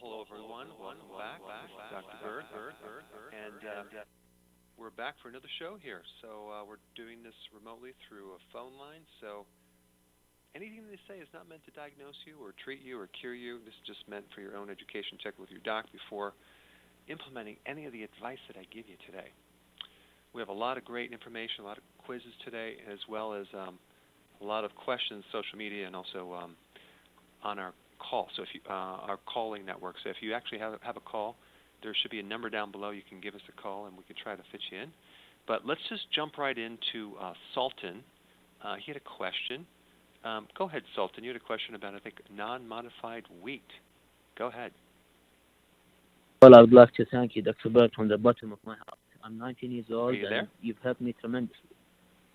hello everyone. Welcome back. This is Dr. Berg, and we're back for another show here. So we're doing this remotely through a phone line. So anything they say is not meant to diagnose you or treat you or cure you. This is just meant for your own education. Check with your doc before implementing any of the advice that I give you today. We have a lot of great information, a lot of quizzes today, as well as a lot of questions, social media, and also on our call. So if you our calling network. So if you actually have a call, there should be a number down below. You can give us a call, and we can try to fit you in. But let's just jump right into Sultan. He had a question. Go ahead, Sultan. You had a question about, I think, non-modified wheat. Go ahead. Well, I would like to thank you, Dr. Berg, from the bottom of my heart. I'm 19 years old, Are you there? and you've helped me tremendously.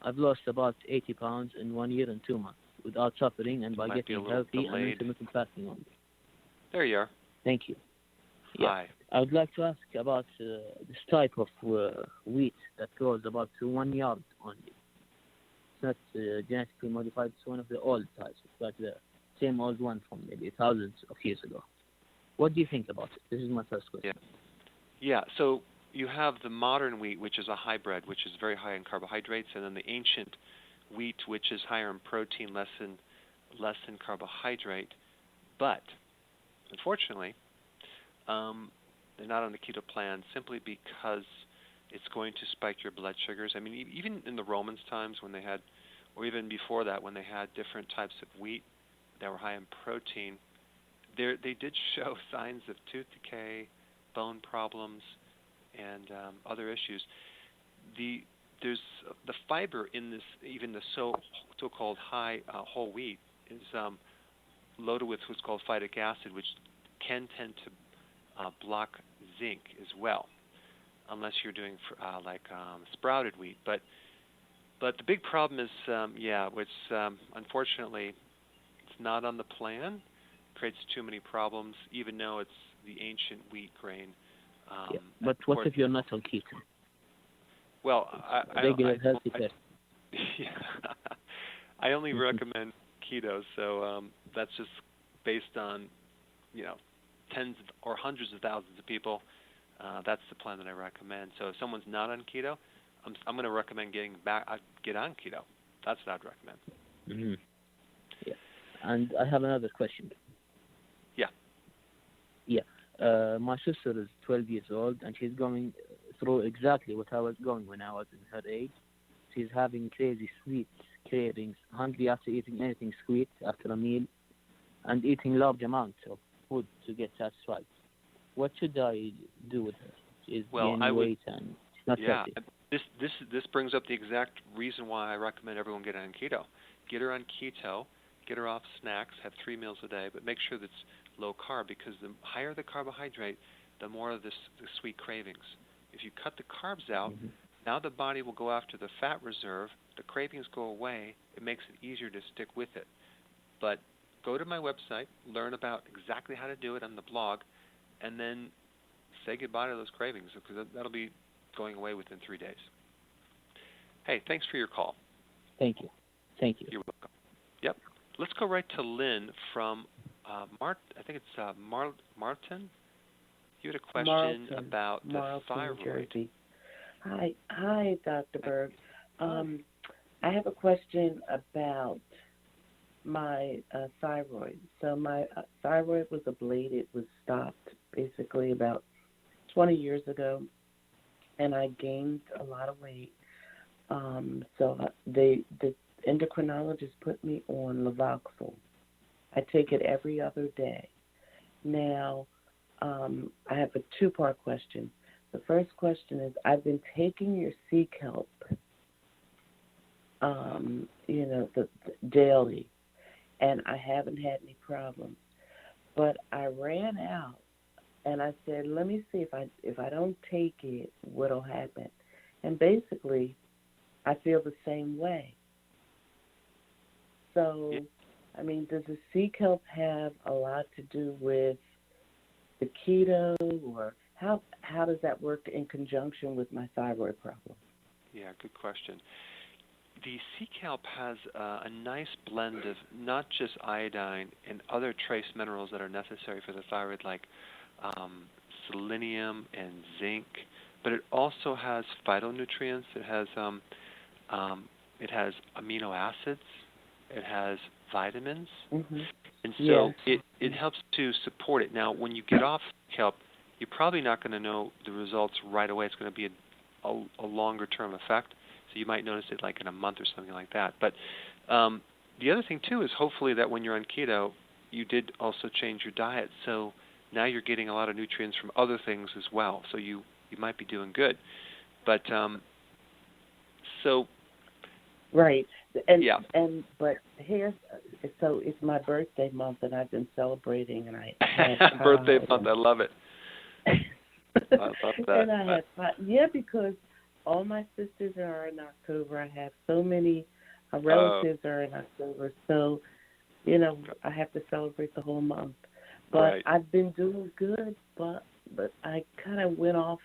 I've lost about 80 pounds in 1 year and 2 months without suffering and by getting healthy and intermittent fasting only. There you are. Thank you. Yeah. Hi. I would like to ask about this type of wheat that grows about to 1 yard only. It's not genetically modified. It's one of the old types. It's like the same old one from maybe thousands of years ago. What do you think about it? This is my first question. Yeah. So you have the modern wheat, which is a hybrid, which is very high in carbohydrates, and then the ancient wheat, which is higher in protein, less in carbohydrate. But unfortunately, they're not on the keto plan simply because it's going to spike your blood sugars. I mean, even in the Romans' times when they had, or even before that, when they had different types of wheat that were high in protein, they did show signs of tooth decay, bone problems, and other issues. There's the fiber in this, even the so-called high whole wheat, is loaded with what's called phytic acid, which can tend to block zinc as well, unless you're doing sprouted wheat. But the big problem is, which unfortunately it's not on the plan. Creates too many problems, even though it's the ancient wheat grain. But what if you're not on keto? Well, I only recommend keto, so that's just based on, tens or hundreds of thousands of people. That's the plan that I recommend. So if someone's not on keto, I'm going to recommend get on keto. That's what I'd recommend. Mm-hmm. Yeah, and I have another question. My sister is 12 years old, and she's going through exactly what I was going when I was in her age. She's having crazy sweet cravings, hungry after eating anything sweet after a meal, and eating large amounts of food to get satisfied. What should I do with her? She's gaining weight and she's not healthy. This brings up the exact reason why I recommend everyone get on keto. Get her on keto, get her off snacks, have 3 meals a day, but make sure that's low carb, because the higher the carbohydrate, the more of the sweet cravings. If you cut the carbs out, now the body will go after the fat reserve, the cravings go away, it makes it easier to stick with it. But go to my website, learn about exactly how to do it on the blog, and then say goodbye to those cravings, because that'll be going away within 3 days. Hey, thanks for your call. Thank you. You're welcome. Yep. Let's go right to Lynn from I think it's Martin. You had a question about the thyroid. Hi, Dr. Berg. I have a question about my thyroid. So my thyroid was ablated, was stopped basically about 20 years ago, and I gained a lot of weight. So the endocrinologist put me on Levoxyl. I take it every other day. Now, I have a 2-part question. The first question is, I've been taking your sea kelp, daily, and I haven't had any problems. But I ran out, and I said, let me see if I don't take it, what'll happen. And basically, I feel the same way. So, I mean, does the sea kelp have a lot to do with the keto, or how does that work in conjunction with my thyroid problem? Yeah, good question. the C-Calp has a nice blend of not just iodine and other trace minerals that are necessary for the thyroid, like selenium and zinc, but it also has phytonutrients. It has amino acids. It has vitamins, and so it helps to support it. Now, when you get off kelp, you're probably not going to know the results right away. It's going to be a longer-term effect, so you might notice it like in a month or something like that. But the other thing, too, is hopefully that when you're on keto, you did also change your diet, so now you're getting a lot of nutrients from other things as well, so you might be doing good. But right. But here's so it's my birthday month, and I've been celebrating, and I had birthday month. I love it. I love that. And I had pie. Yeah, because all my sisters are in October. I have so many relatives are in October, so I have to celebrate the whole month. But right. I've been doing good, but I kind of went off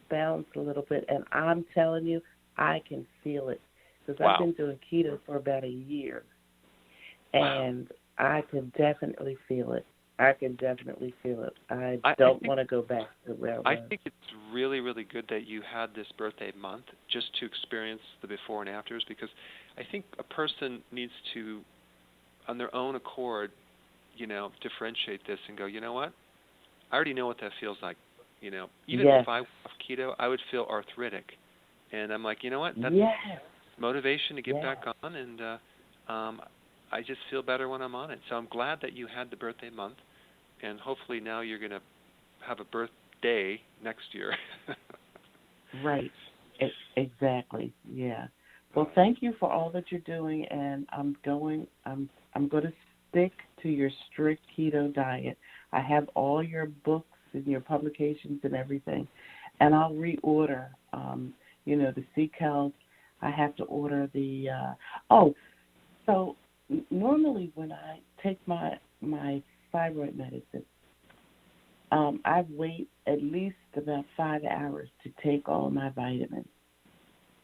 balance a little bit, and I'm telling you, I can feel it. Because I've been doing keto for about a year, and I can definitely feel it. I don't want to go back to where I was. I think it's really, really good that you had this birthday month just to experience the before and afters, because I think a person needs to, on their own accord, differentiate this and go, you know what? I already know what that feels like. Even if I went off keto, I would feel arthritic. And I'm like, you know what? That's motivation to get back on, and I just feel better when I'm on it. So I'm glad that you had the birthday month, and hopefully now you're going to have a birthday next year. Right. Exactly. Yeah. Well, thank you for all that you're doing, and I'm going to stick to your strict keto diet. I have all your books and your publications and everything, and I'll reorder the C-Calp. I have to order the so normally when I take my thyroid medicine, I wait at least about 5 hours to take all my vitamins,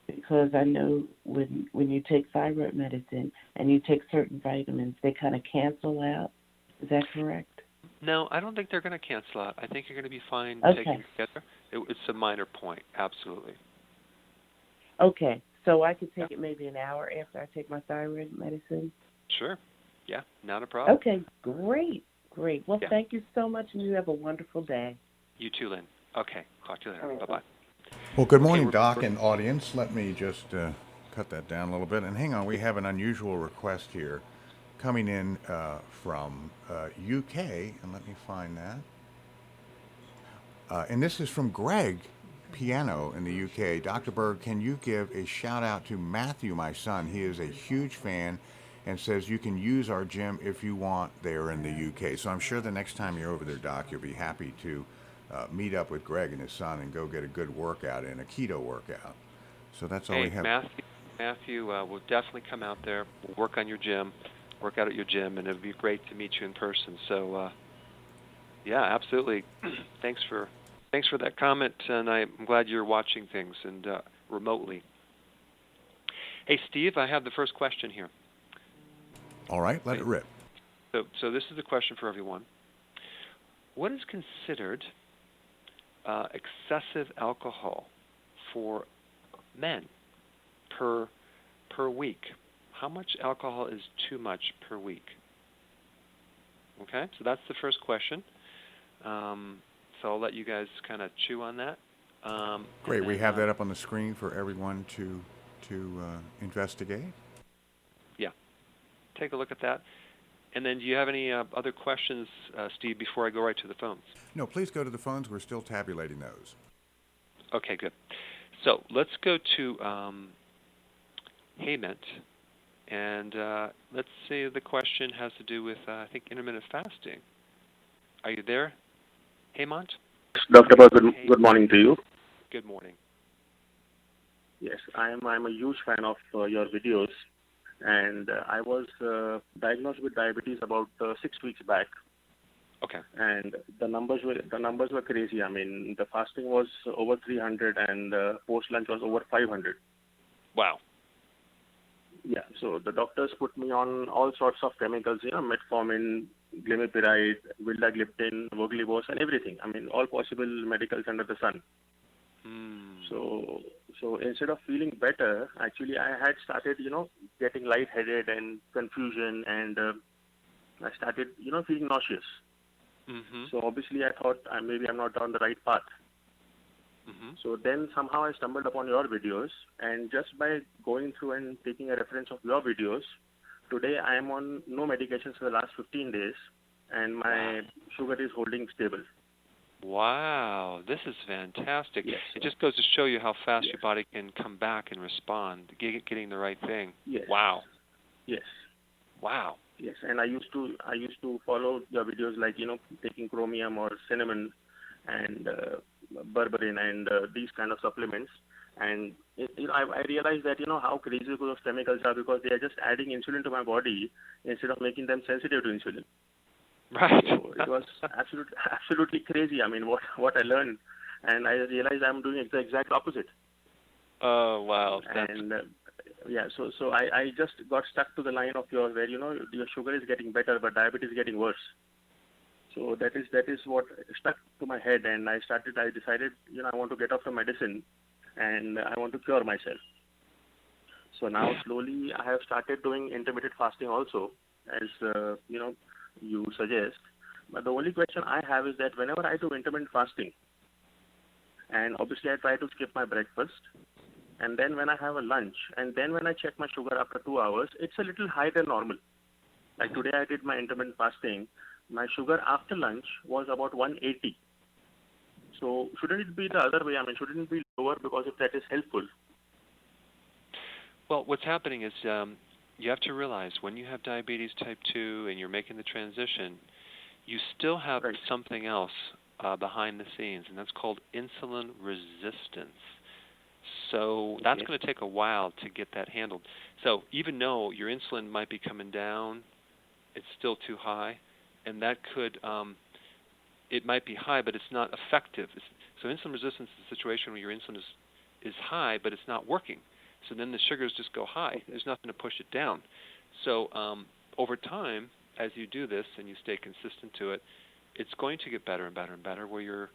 because I know when you take thyroid medicine and you take certain vitamins, they kind of cancel out. Is that correct? No, I don't think they're going to cancel out. I think you're going to be fine taking it together. It's a minor point, absolutely. Okay, so I could take it maybe an hour after I take my thyroid medicine? Sure. Yeah, not a problem. Okay, great. Well, thank you so much, and you have a wonderful day. You too, Lynn. Okay, talk to you later. Bye-bye. Well, good morning, Doc and audience. Let me just cut that down a little bit. And hang on, we have an unusual request here coming in from UK, and let me find that. And this is from Greg Piano in the UK. Dr. Berg, can you give a shout out to Matthew, my son? He is a huge fan and says you can use our gym if you want there in the UK. So I'm sure the next time you're over there, Doc, you'll be happy to meet up with Greg and his son and go get a good workout in, a keto workout. So that's all we have. Matthew will definitely come out there. We'll work on your gym, work out at your gym, and it would be great to meet you in person. So, absolutely. Thanks for that comment, and I'm glad you're watching things and remotely. Hey, Steve, I have the first question here. All right, let it rip. So this is a question for everyone. What is considered excessive alcohol for men per week? How much alcohol is too much per week? Okay, so that's the first question. So I'll let you guys kind of chew on that. Great, we have that up on the screen for everyone to investigate. Yeah. Take a look at that. And then do you have any other questions, Steve, before I go right to the phones? No, please go to the phones. We're still tabulating those. Okay, good. So let's go to Heyment. And let's say the question has to do with, I think, intermittent fasting. Are you there, Heyment? Dr. Berg, good morning to you. Good morning. Yes, I'm a huge fan of your videos, and I was diagnosed with diabetes about 6 weeks back. Okay. And the numbers were crazy. I mean, the fasting was over 300, and post lunch was over 500. Wow. Yeah, so the doctors put me on all sorts of chemicals, metformin, glimepiride, vildagliptin, voglibos, and everything. I mean, all possible medicals under the sun. So instead of feeling better, actually I had started, getting lightheaded and confusion, and I started, feeling nauseous. So obviously I thought maybe I'm not on the right path. So then somehow I stumbled upon your videos, and just by going through and taking a reference of your videos, today I am on no medications for the last 15 days, and my sugar is holding stable. Wow, this is fantastic. Yes. It just goes to show you how fast your body can come back and respond, getting the right thing. Yes. Wow. Yes. Wow. Yes, and I used to follow your videos, like taking chromium or cinnamon and berberine and these kind of supplements, and I realized that how crazy those chemicals are, because they are just adding insulin to my body instead of making them sensitive to insulin. Right. So it was absolutely crazy. I mean, what I learned, and I realized I'm doing the exact opposite. Oh wow. And so I just got stuck to the line of yours where your sugar is getting better, but diabetes is getting worse. So that is what stuck to my head, and I decided I want to get off the medicine, and I want to cure myself. So now slowly I have started doing intermittent fasting also, as you suggest. But the only question I have is that whenever I do intermittent fasting, and obviously I try to skip my breakfast, and then when I have a lunch, and then when I check my sugar after 2 hours, it's a little higher than normal. Like today I did my intermittent fasting, my sugar after lunch was about 180. So shouldn't it be the other way? I mean, shouldn't it be lower, because if that is helpful? Well, what's happening is you have to realize when you have diabetes type 2 and you're making the transition, you still have something else behind the scenes, and that's called insulin resistance. So that's going to take a while to get that handled. So even though your insulin might be coming down, it's still too high, and that could, it might be high, but it's not effective. So insulin resistance is a situation where your insulin is high, but it's not working. So then the sugars just go high. There's nothing to push it down. So over time, as you do this and you stay consistent to it, it's going to get better and better and better, where your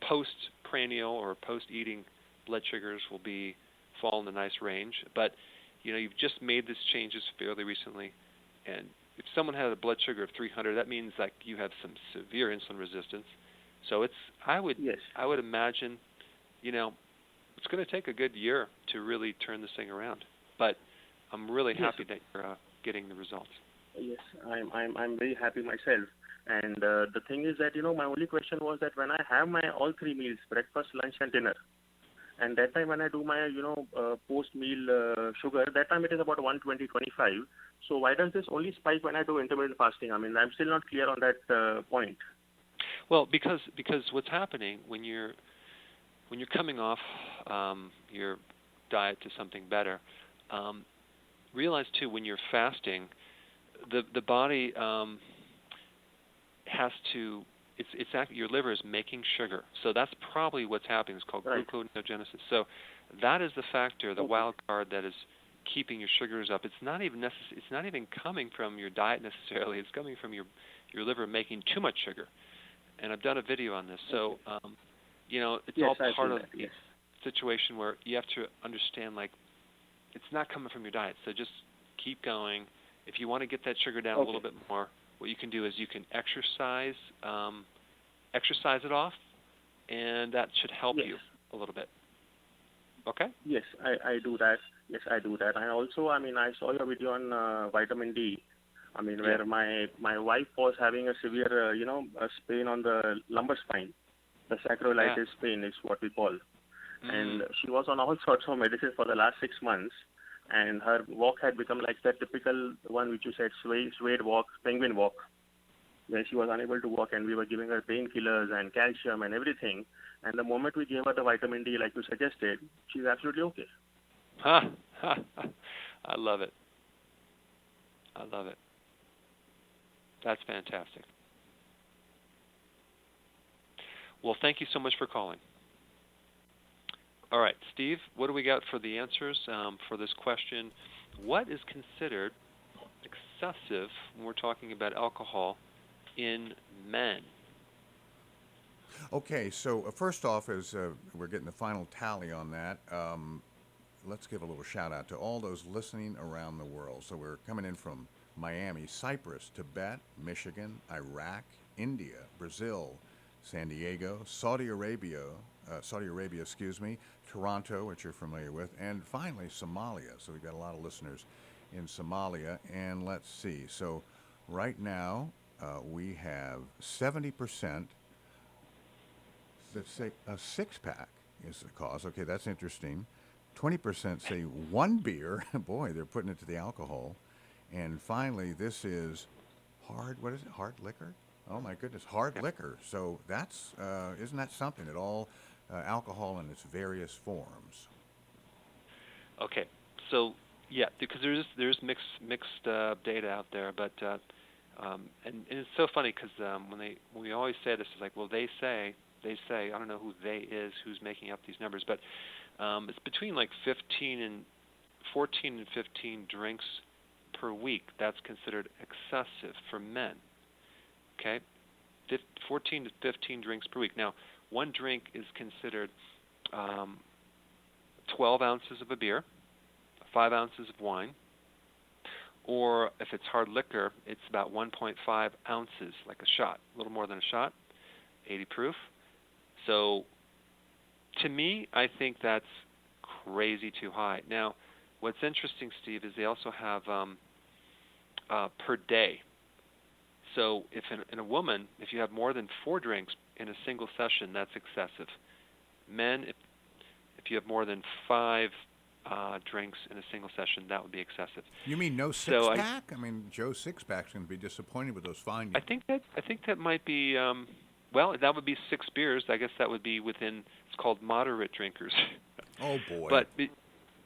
post-prandial or post-eating blood sugars will fall in a nice range. But you've just made these changes fairly recently, and if someone had a blood sugar of 300, that means like you have some severe insulin resistance. So I would imagine, it's going to take a good year to really turn this thing around. But I'm really happy that you're getting the results. Yes, I'm very happy myself. And the thing is that my only question was that when I have my all three meals, breakfast, lunch, and dinner, and that time when I do my post-meal sugar, that time it is about 120, 25. So why does this only spike when I do intermittent fasting? I mean, I'm still not clear on that point. Well, because what's happening when you're coming off your diet to something better, realize too, when you're fasting, the body has to. It's actually your liver is making sugar, so that's probably what's happening. It's called gluconeogenesis. So that is the factor, the wild card that is keeping your sugars up. It's not even It's not even coming from your diet necessarily. It's coming from your liver making too much sugar. And I've done a video on this. So it's all part of the situation where you have to understand, like, it's not coming from your diet. So just keep going. If you want to get that sugar down a little bit more, what you can do is you can exercise it off, and that should help you a little bit. Okay? Yes, I do that. Yes, I do that. And also, I saw your video on vitamin D. Where my wife was having a severe, a pain on the lumbar spine. The sacroiliitis pain is what we call. And she was on all sorts of medicine for the last 6 months. And her walk had become like that typical one which you said, suede walk, penguin walk, where she was unable to walk, and we were giving her painkillers and calcium and everything. And the moment we gave her the vitamin D, like you suggested, she's absolutely okay. I love it. I love it. That's fantastic. Well, thank you so much for calling. All right, Steve, what do we got for the answers for this question? what is considered excessive when we're talking about alcohol in men? Okay, so first off, as we're getting the final tally on that, let's give a little shout out to all those listening around the world. So we're coming in from Miami, Cyprus, Tibet, Michigan, Iraq, India, Brazil, San Diego, Saudi Arabia, excuse me, Toronto, which you're familiar with, and finally Somalia. So we've got a lot of listeners in Somalia. And let's see. So right now we have 70% that say a six-pack is the cause. Okay, that's interesting. 20% say one beer. Boy, they're putting it to the alcohol. And finally, this is what is it? Hard liquor? Oh my goodness, hard liquor. So that's, isn't that something? That all alcohol in its various forms. Okay, so yeah, because there's mixed data out there, but and it's so funny because when we always say this, it's like, well, they say, I don't know who they is, who's making up these numbers, but it's between like 14 and 15 drinks per week. That's considered excessive for men. Okay, 14 to 15 drinks per week. Now, one drink is considered 12 ounces of a beer, 5 ounces of wine, or if it's hard liquor, it's about 1.5 ounces, like a shot, a little more than a shot, 80 proof. So, to me, I think that's crazy too high. Now, what's interesting, Steve, is they also have per day. So, if in a woman, if you have more than 4 drinks in a single session, that's excessive. Men, if you have more than 5 drinks in a single session, that would be excessive. You mean no six-pack? I mean, Joe Six-pack's going to be disappointed with those findings. I think that might be. Well, that would be 6 beers. I guess that would be within. It's called moderate drinkers. Oh boy! But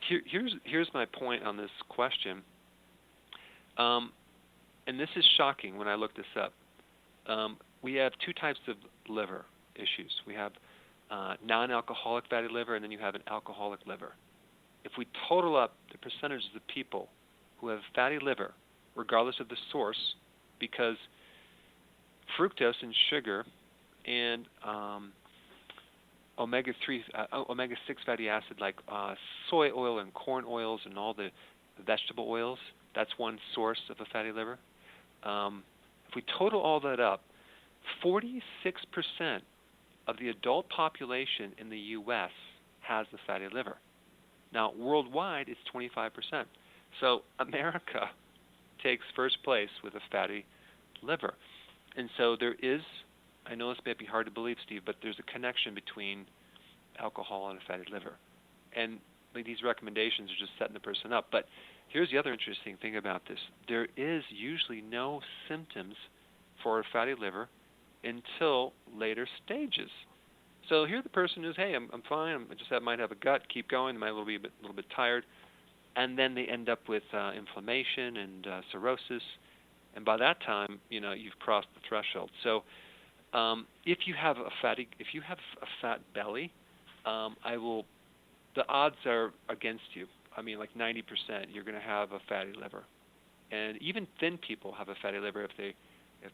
here's my point on this question. And this is shocking when I look this up. We have 2 types of liver issues. We have non-alcoholic fatty liver, and then you have an alcoholic liver. If we total up the percentages of people who have fatty liver, regardless of the source, because fructose and sugar and omega-6 fatty acid like soy oil and corn oils and all the vegetable oils, that's one source of a fatty liver. If we total all that up, 46% of the adult population in the U.S. has the fatty liver. Now, worldwide, it's 25%. So America takes first place with a fatty liver. And so there is, I know this may be hard to believe, Steve, but there's a connection between alcohol and a fatty liver. And these recommendations are just setting the person up. But here's the other interesting thing about this. There is usually no symptoms for a fatty liver until later stages. So here the person is, hey, I'm fine. I might have a gut. Keep going. I might be a little bit tired. And then they end up with inflammation and cirrhosis. And by that time, you've crossed the threshold. So if you have a fat belly, the odds are against you. I mean, like 90%, you're going to have a fatty liver. And even thin people have a fatty liver if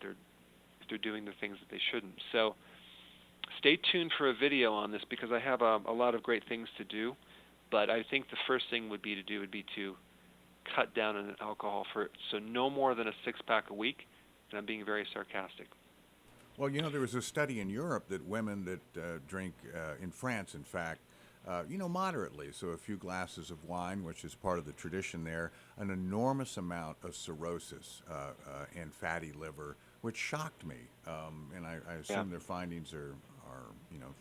they're doing the things that they shouldn't. So stay tuned for a video on this because I have a lot of great things to do. But I think the first thing would be to cut down on alcohol so no more than a 6-pack a week. And I'm being very sarcastic. Well, there was a study in Europe that women that drink, in France, in fact, moderately, so a few glasses of wine, which is part of the tradition there, an enormous amount of cirrhosis and fatty liver, which shocked me. And I assume their findings are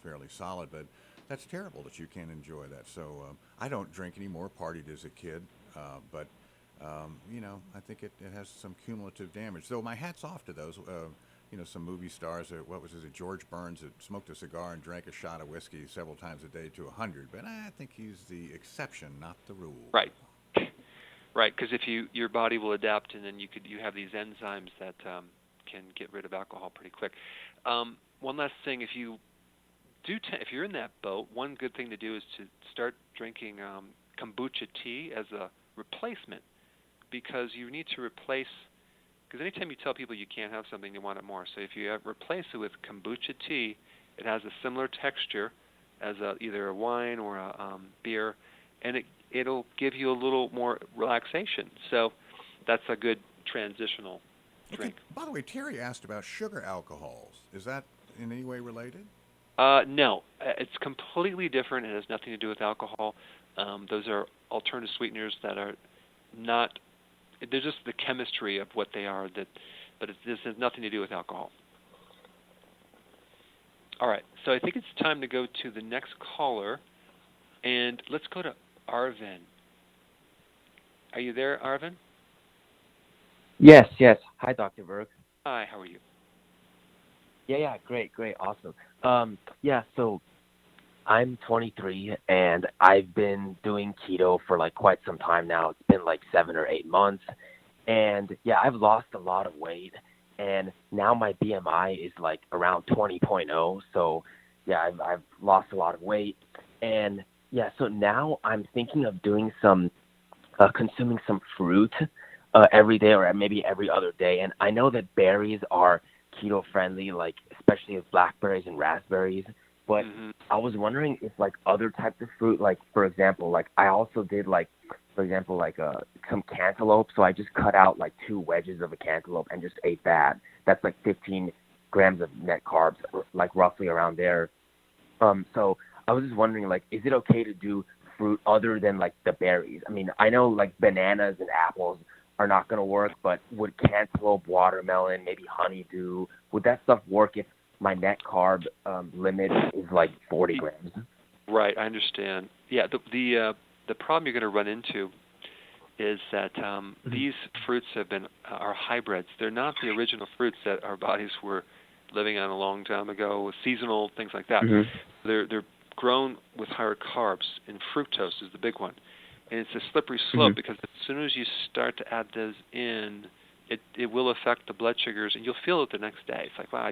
fairly solid, but that's terrible that you can't enjoy that. So I don't drink anymore, partied as a kid, but I think it has some cumulative damage. So my hat's off to those. Some movie stars, George Burns, that smoked a cigar and drank a shot of whiskey several times a day to 100. But I think he's the exception, not the rule. Right. Right, because if your body will adapt, and then you have these enzymes that can get rid of alcohol pretty quick. One last thing, if you're in that boat, one good thing to do is to start drinking kombucha tea as a replacement because you need to replace, because anytime you tell people you can't have something, they want it more. So if you replace it with kombucha tea, it has a similar texture as either a wine or a beer, and it'll give you a little more relaxation. So that's a good transitional drink. Okay. By the way, Terry asked about sugar alcohols. Is that in any way related? No, it's completely different. It has nothing to do with alcohol. Those are alternative sweeteners that are not. They're just the chemistry of what they are. This has nothing to do with alcohol. All right, so I think it's time to go to the next caller, and let's go to Arvin. Are you there, Arvin? Yes. Hi, Dr. Berg. Hi, how are you? Yeah, great, awesome. So I'm 23, and I've been doing keto for like quite some time now. It's been like 7 or 8 months, and I've lost a lot of weight, and now my BMI is like around 20.0. So I've lost a lot of weight, and so now I'm thinking of doing some consuming some fruit every day or maybe every other day. And I know that berries are keto friendly, like especially with blackberries and raspberries. But I was wondering if like other types of fruit, like for example, like I also did some cantaloupe. So I just cut out like 2 wedges of a cantaloupe and just ate that. That's like 15 grams of net carbs, like roughly around there. So I was just wondering, like, is it okay to do fruit other than like the berries? I mean, I know like bananas and apples are not going to work, but would cantaloupe, watermelon, maybe honeydew, would that stuff work if my net carb limit is like 40 grams? Right, I understand. Yeah, the problem you're going to run into is that these fruits are hybrids. They're not the original fruits that our bodies were living on a long time ago, seasonal, things like that. They're grown with higher carbs, and fructose is the big one. And it's a slippery slope because as soon as you start to add those in, it will affect the blood sugars, and you'll feel it the next day. It's like, wow,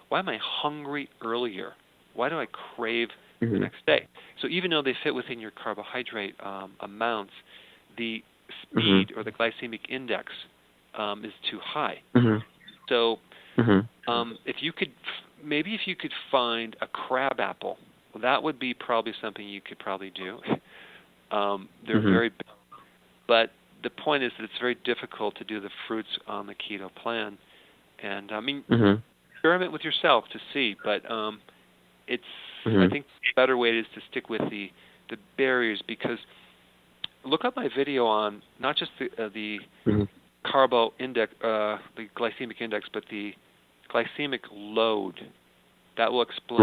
why am I hungry earlier? Why do I crave the next day? So even though they fit within your carbohydrate amounts, the speed or the glycemic index is too high. So if you could find a crab apple, well, that would be probably something you could probably do. They're very big, but the point is that it's very difficult to do the fruits on the keto plan. And I mean, experiment with yourself to see, but it's I think the better way is to stick with the berries, because look up my video on not just the carbo index, the glycemic index, but the glycemic load. That will explain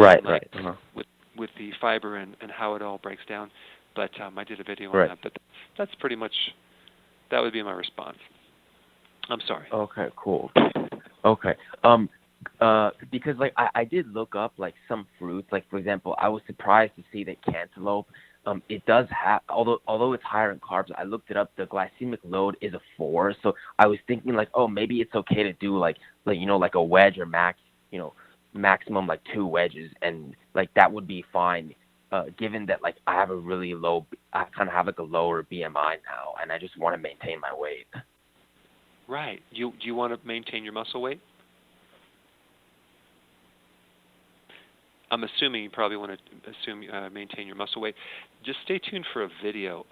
with the fiber and how it all breaks down. But I did a video on that. But that's pretty much, that would be my response. I'm sorry. Okay, cool. Okay. Because like I did look up like some fruits. Like for example, I was surprised to see that cantaloupe, it does have, although it's higher in carbs, I looked it up, the glycemic load is a 4. So I was thinking like, oh, maybe it's okay to do like a wedge or maximum like 2 wedges, and like that would be fine. Given that like I kind of have like a lower BMI now, and I just want to maintain my weight. Right. Do you want to maintain your muscle weight? I'm assuming you probably want to maintain your muscle weight. Just stay tuned for a video,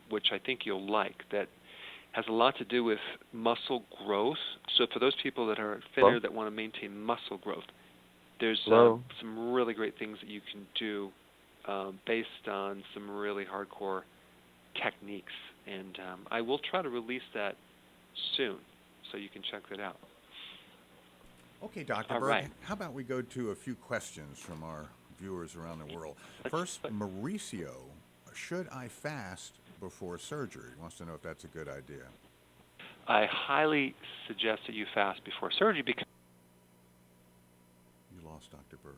which I think you'll like, that has a lot to do with muscle growth. So for those people that are thinner that want to maintain muscle growth, there's some really great things that you can do based on some really hardcore techniques. And I will try to release that soon, so you can check that out. Okay, Dr. Berg, right. How about we go to a few questions from our viewers around the world. First, Mauricio, should I fast before surgery? He wants to know if that's a good idea. I highly suggest that you fast before surgery because... You lost Dr. Berg.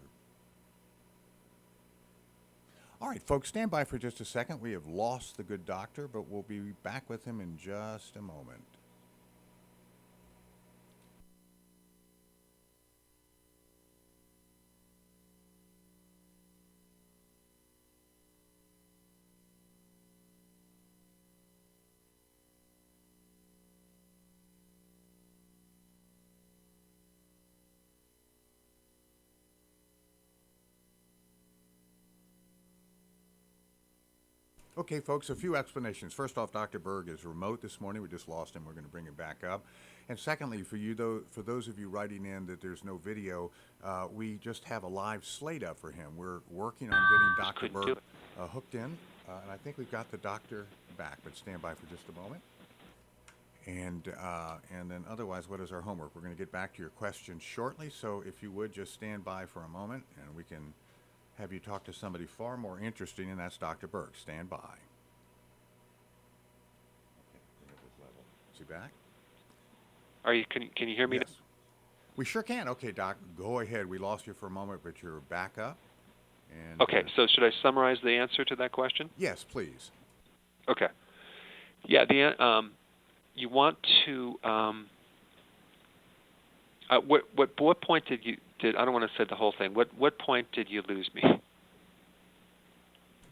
All right, folks, stand by for just a second. We have lost the good doctor, but we'll be back with him in just a moment. Okay, folks, a few explanations. First off, Dr. Berg is remote this morning. We just lost him. We're going to bring him back up. And secondly, for those of you writing in that there's no video, we just have a live slate up for him. We're working on getting Dr. Berg hooked in, and I think we've got the doctor back, but stand by for just a moment. And then otherwise, what is our homework? We're going to get back to your questions shortly, so if you would just stand by for a moment, and we can have you talk to somebody far more interesting, and that's Dr. Berg. Stand by. Okay, bring up his level. Is he back? Are you? Can you hear me? Yes. We sure can. Okay, Doc, go ahead. We lost you for a moment, but you're back up. And, okay, so should I summarize the answer to that question? Yes, please. Okay. Yeah, you want to. What point did you? I don't want to say the whole thing. What point did you lose me?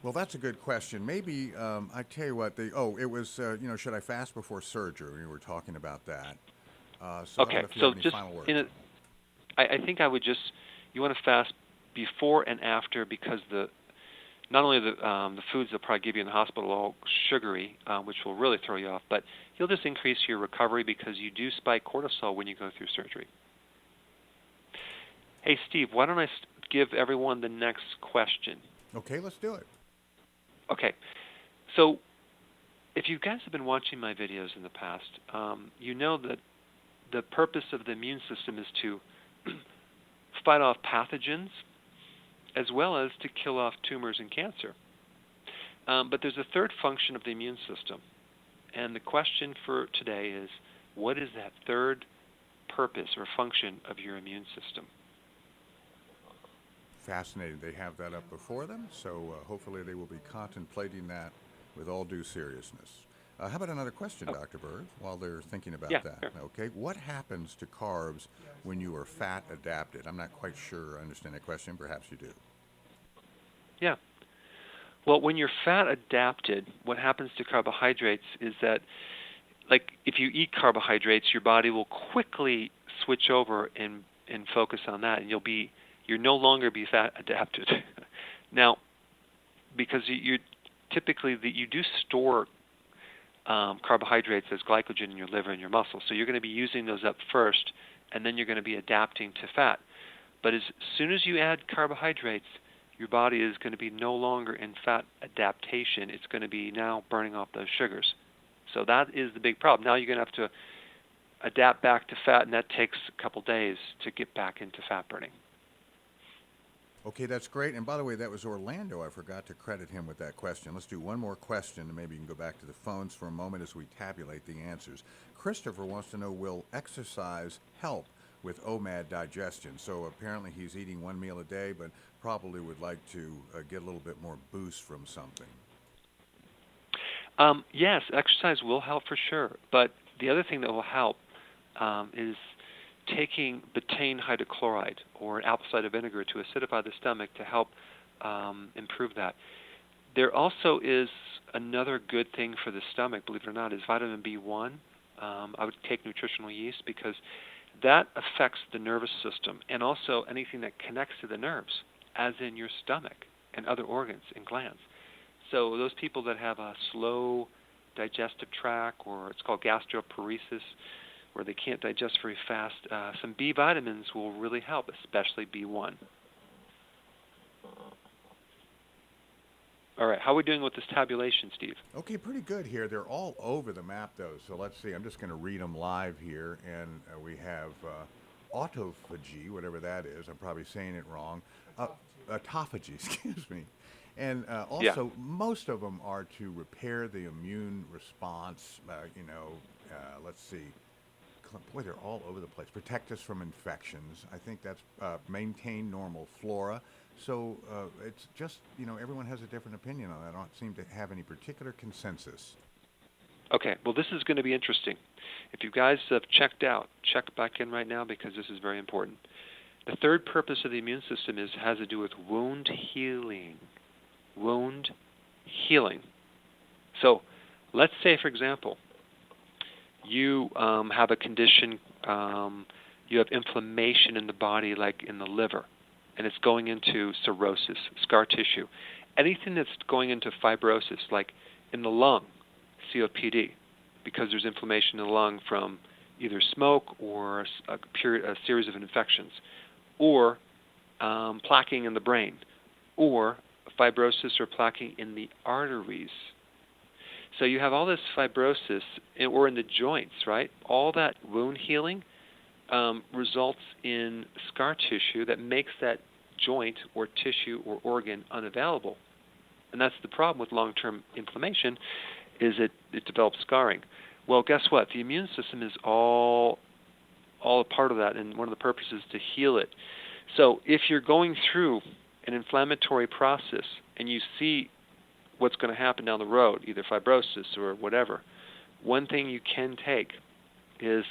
Well, that's a good question. Maybe I tell you what. It was. Should I fast before surgery? We were talking about that. So okay. I don't know if you So have any just final words. I think I would just. You want to fast before and after because not only the foods they'll probably give you in the hospital are all sugary, which will really throw you off, but you'll just increase your recovery because you do spike cortisol when you go through surgery. Hey, Steve, why don't I give everyone the next question? Okay, let's do it. Okay. So if you guys have been watching my videos in the past, you know that the purpose of the immune system is to fight off pathogens as well as to kill off tumors and cancer. But there's a third function of the immune system. And the question for today is, what is that third purpose or function of your immune system? Fascinating. They have that up before them, so hopefully they will be contemplating that with all due seriousness. How about another question, Dr. Berg, while they're thinking about that? Sure. Okay. What happens to carbs when you are fat adapted? I'm not quite sure I understand that question. Perhaps you do. Yeah. Well, when you're fat adapted, what happens to carbohydrates is that, like, if you eat carbohydrates, your body will quickly switch over and focus on that, and you'll no longer be fat adapted. Now, because you do store carbohydrates as glycogen in your liver and your muscles, so you're going to be using those up first, and then you're going to be adapting to fat. But as soon as you add carbohydrates, your body is going to be no longer in fat adaptation. It's going to be now burning off those sugars. So that is the big problem. Now you're going to have to adapt back to fat, and that takes a couple days to get back into fat burning. Okay, that's great. And by the way, that was Orlando. I forgot to credit him with that question. Let's do one more question, and maybe you can go back to the phones for a moment as we tabulate the answers. Christopher wants to know, will exercise help with OMAD digestion? So apparently he's eating one meal a day, but probably would like to get a little bit more boost from something. Yes, exercise will help for sure. But the other thing that will help is taking betaine hydrochloride or apple cider vinegar to acidify the stomach to help improve that. There also is another good thing for the stomach, believe it or not, is vitamin B1. I would take nutritional yeast because that affects the nervous system and also anything that connects to the nerves, as in your stomach and other organs and glands. So those people that have a slow digestive tract, or it's called gastroparesis, where they can't digest very fast, some B vitamins will really help, especially B1. All right, how are we doing with this tabulation, Steve? Okay, pretty good here. They're all over the map, though, so let's see. I'm just going to read them live here, and we have autophagy, whatever that is. I'm probably saying it wrong. Autophagy, excuse me. And also, most of them are to repair the immune response, let's see. Boy, they're all over the place. Protect us from infections. I think that's maintain normal flora. So it's just, everyone has a different opinion on that. I don't seem to have any particular consensus. Okay, well, this is going to be interesting. If you guys have checked out, check back in right now because this is very important. The third purpose of the immune system has to do with wound healing. Wound healing. So let's say, for example, you have a condition, you have inflammation in the body, like in the liver, and it's going into cirrhosis, scar tissue. anything that's going into fibrosis, like in the lung, COPD, because there's inflammation in the lung from either smoke or a series of infections, or plaquing in the brain, or fibrosis or plaquing in the arteries. So you have all this fibrosis, or in the joints, right? All that wound healing results in scar tissue that makes that joint or tissue or organ unavailable. And that's the problem with long-term inflammation, is it develops scarring. Well, guess what? The immune system is all a part of that, and one of the purposes is to heal it. So if you're going through an inflammatory process and you see what's going to happen down the road, either fibrosis or whatever, one thing you can take is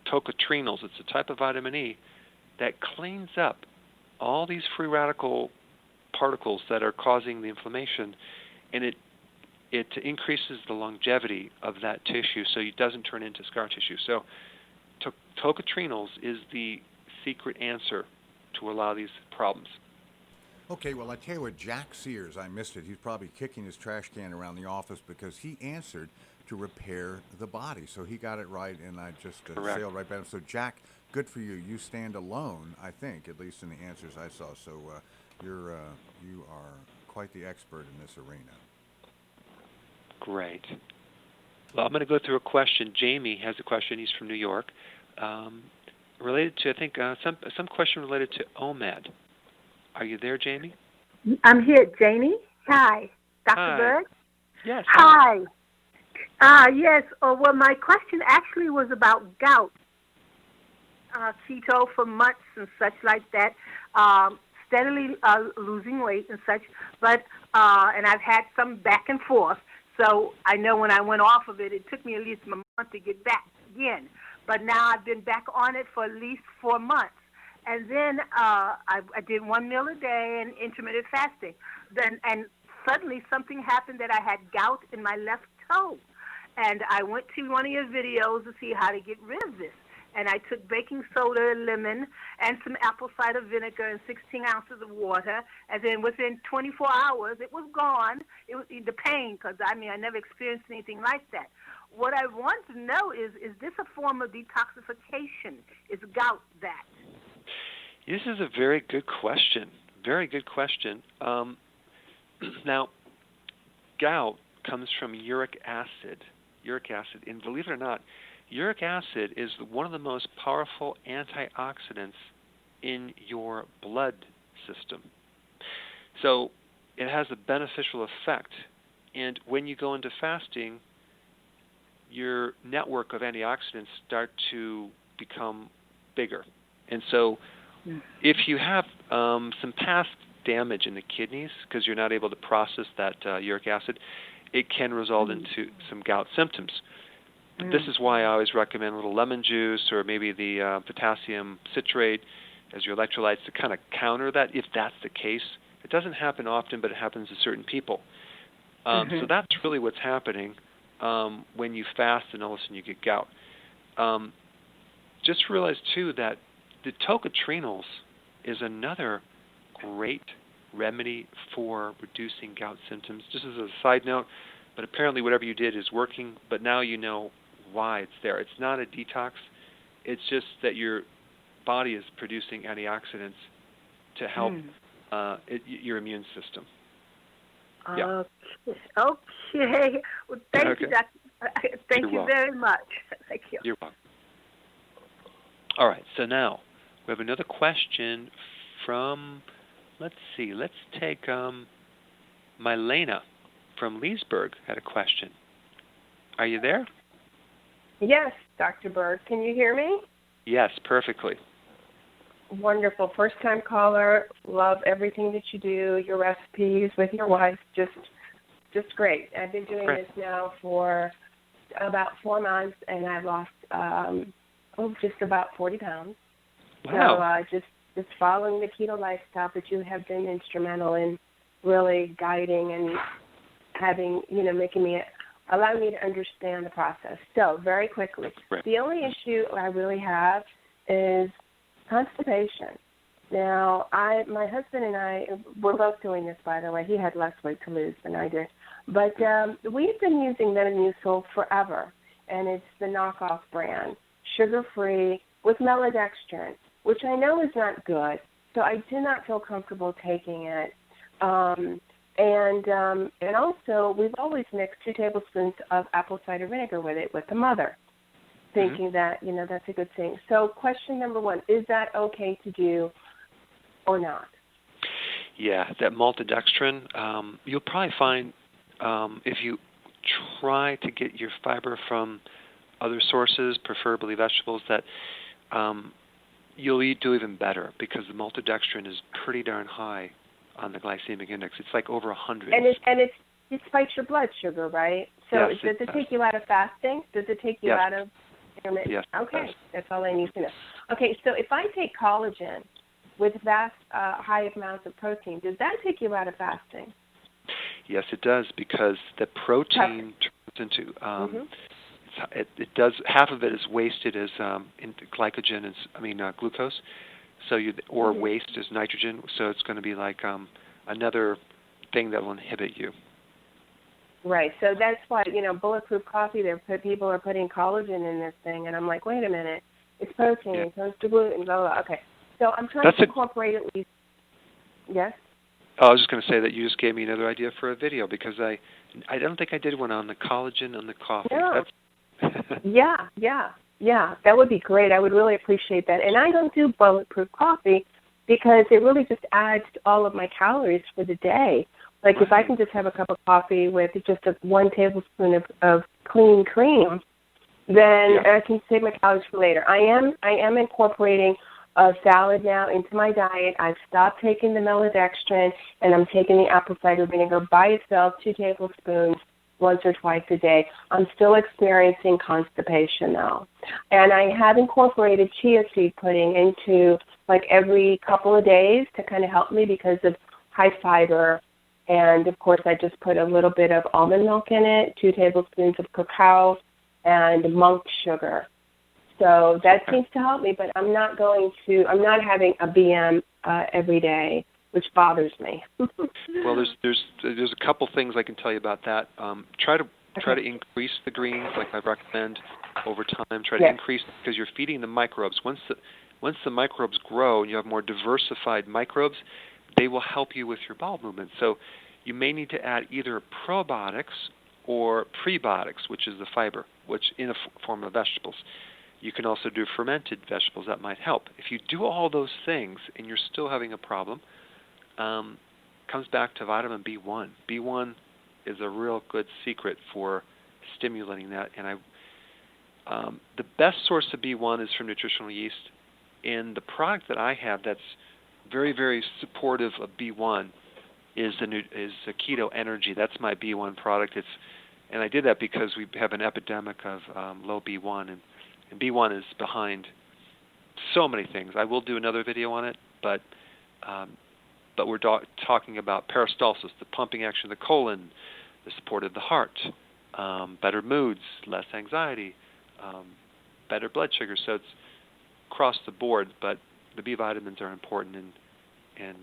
tocotrienols. It's a type of vitamin E that cleans up all these free radical particles that are causing the inflammation, and it increases the longevity of that tissue so it doesn't turn into scar tissue. So tocotrienols is the secret answer to a lot of these problems. Okay, well, I tell you what, Jack Sears, I missed it. He's probably kicking his trash can around the office because he answered to repair the body. So he got it right, and I just sailed right back. So, Jack, good for you. You stand alone, I think, at least in the answers I saw. So you are quite the expert in this arena. Great. Well, I'm going to go through a question. Jamie has a question. He's from New York. Related to, I think, some question related to OMAD. Are you there, Jamie? I'm here, Janie. Hi, Dr. Hi. Berg. Yes. Hi. Yes. Well, my question actually was about gout. Keto for months and such like that. Steadily losing weight and such, but and I've had some back and forth. So I know when I went off of it, it took me at least a month to get back again. But now I've been back on it for at least 4 months. And then I did 1 meal a day and intermittent fasting. And suddenly something happened that I had gout in my left toe. And I went to one of your videos to see how to get rid of this. And I took baking soda, lemon, and some apple cider vinegar and 16 ounces of water. And then within 24 hours, it was gone. It was the pain, because, I never experienced anything like that. What I want to know is this a form of detoxification? Is gout that? This is a very good question. Very good question. Now, gout comes from uric acid. And believe it or not, uric acid is one of the most powerful antioxidants in your blood system. So it has a beneficial effect. And when you go into fasting, your network of antioxidants start to become bigger. And so if you have some past damage in the kidneys because you're not able to process that uric acid, it can result into some gout symptoms. This is why I always recommend a little lemon juice or maybe the potassium citrate as your electrolytes to kind of counter that if that's the case. It doesn't happen often, but it happens to certain people. So that's really what's happening when you fast and all of a sudden you get gout. Just realize, too, that the tocotrienols is another great remedy for reducing gout symptoms. Just as a side note, but apparently whatever you did is working, but now you know why it's there. It's not a detox. It's just that your body is producing antioxidants to help your immune system. Yeah. Okay. Well, thank you, Dr. Thank you very much. Thank you. You're welcome. All right. So now we have another question from, let's take Mylena from Leesburg had a question. Are you there? Yes, Dr. Berg. Can you hear me? Yes, perfectly. Wonderful. First-time caller. Love everything that you do, your recipes with your wife. Just great. I've been doing this now for about 4 months, and I've lost just about 40 pounds. Wow. So just following the keto lifestyle, but you have been instrumental in really guiding and having, allowing me to understand the process. So very quickly, the only issue I really have is constipation. Now, my husband and I, we're both doing this, by the way. He had less weight to lose than I did. But we've been using Metamucil forever, and it's the knockoff brand, sugar-free, with maltodextrin, which I know is not good, so I do not feel comfortable taking it. And also, we've always mixed 2 tablespoons of apple cider vinegar with it with the mother, thinking that, that's a good thing. So question number 1, is that okay to do or not? Yeah, that maltodextrin, you'll probably find if you try to get your fiber from other sources, preferably vegetables, that you'll do even better because the maltodextrin is pretty darn high on the glycemic index. It's like over 100. And it spikes your blood sugar, right? So yes, does it take you out of fasting? Does it take you out of intermittent? Yes. Okay, that's all I need to know. Okay, so if I take collagen with vast high amounts of protein, does that take you out of fasting? Yes, it does, because the protein turns into it does, half of it is wasted as glycogen, glucose. So waste is nitrogen. So it's going to be like another thing that will inhibit you. Right. So that's why bulletproof coffee. People are putting collagen in this thing, and I'm like, wait a minute, it's protein, it turns to gluten, blah blah blah. Okay. So I'm trying to incorporate at least. Yes. Oh, I was just going to say that you just gave me another idea for a video, because I don't think I did one on the collagen and the coffee. No. Yeah. That would be great. I would really appreciate that. And I don't do bulletproof coffee because it really just adds to all of my calories for the day. Like if I can just have a cup of coffee with just 1 tablespoon of clean cream, then I can save my calories for later. I am incorporating a salad now into my diet. I've stopped taking the maltodextrin, and I'm taking the apple cider vinegar by itself, 2 tablespoons, once or twice a day. I'm still experiencing constipation though. And I have incorporated chia seed pudding into like every couple of days to kind of help me because of high fiber. And of course I just put a little bit of almond milk in it, 2 tablespoons of cacao, and monk sugar. So that seems to help me, but I'm not having a BM every day, which bothers me. Well, there's a couple things I can tell you about that. Try to increase the greens, like I recommend, over time. Try to increase, because you're feeding the microbes. Once the microbes grow and you have more diversified microbes, they will help you with your bowel movement. So you may need to add either probiotics or prebiotics, which is the fiber, which in a form of vegetables. You can also do fermented vegetables. That might help. If you do all those things and you're still having a problem, comes back to vitamin B1. B1 is a real good secret for stimulating that. And the best source of B1 is from nutritional yeast. And the product that I have that's very, very supportive of B1 is the Keto Energy. That's my B1 product. And I did that because we have an epidemic of low B1, and B1 is behind so many things. I will do another video on it, but we're talking about peristalsis, the pumping action of the colon, the support of the heart, better moods, less anxiety, better blood sugar. So it's across the board, but the B vitamins are important in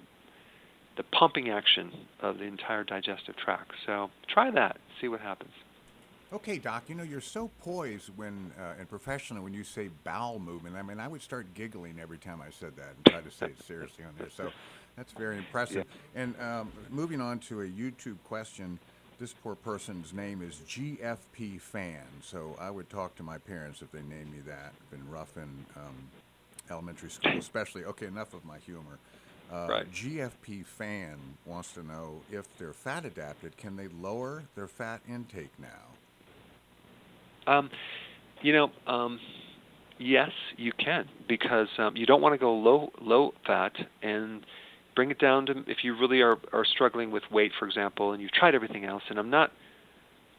the pumping action of the entire digestive tract. So try that, see what happens. Okay, Doc, you're so poised when, and professional when you say bowel movement. I mean, I would start giggling every time I said that and try to say it seriously on there. So that's very impressive. Yeah. And moving on to a YouTube question, this poor person's name is GFP Fan. So I would talk to my parents if they named me that. Been rough in elementary school, especially. Okay, enough of my humor. GFP Fan wants to know if they're fat adapted, can they lower their fat intake now? Yes, you can, because you don't want to go low fat and bring it down to, if you really are struggling with weight, for example, and you've tried everything else, and I'm not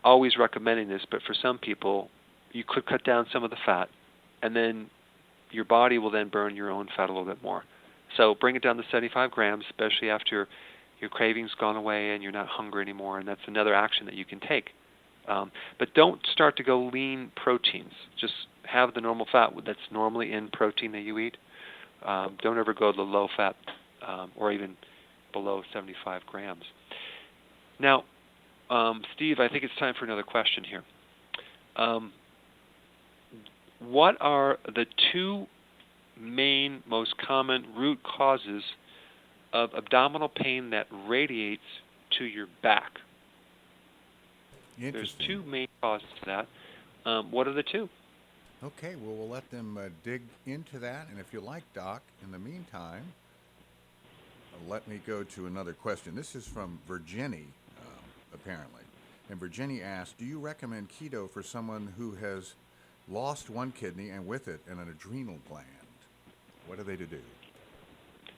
always recommending this, but for some people, you could cut down some of the fat, and then your body will then burn your own fat a little bit more. So bring it down to 75 grams, especially after your cravings gone away and you're not hungry anymore, and that's another action that you can take. But don't start to go lean proteins. Just have the normal fat that's normally in protein that you eat. Don't ever go to the low fat or even below 75 grams. Now, Steve, I think it's time for another question here. What are the two main, most common root causes of abdominal pain that radiates to your back? There's two main causes to that. What are the two? Okay, well, we'll let them dig into that. And if you like, Doc, in the meantime, let me go to another question. This is from Virginie, apparently. And Virginie asked, do you recommend keto for someone who has lost one kidney and with it an adrenal gland? What are they to do?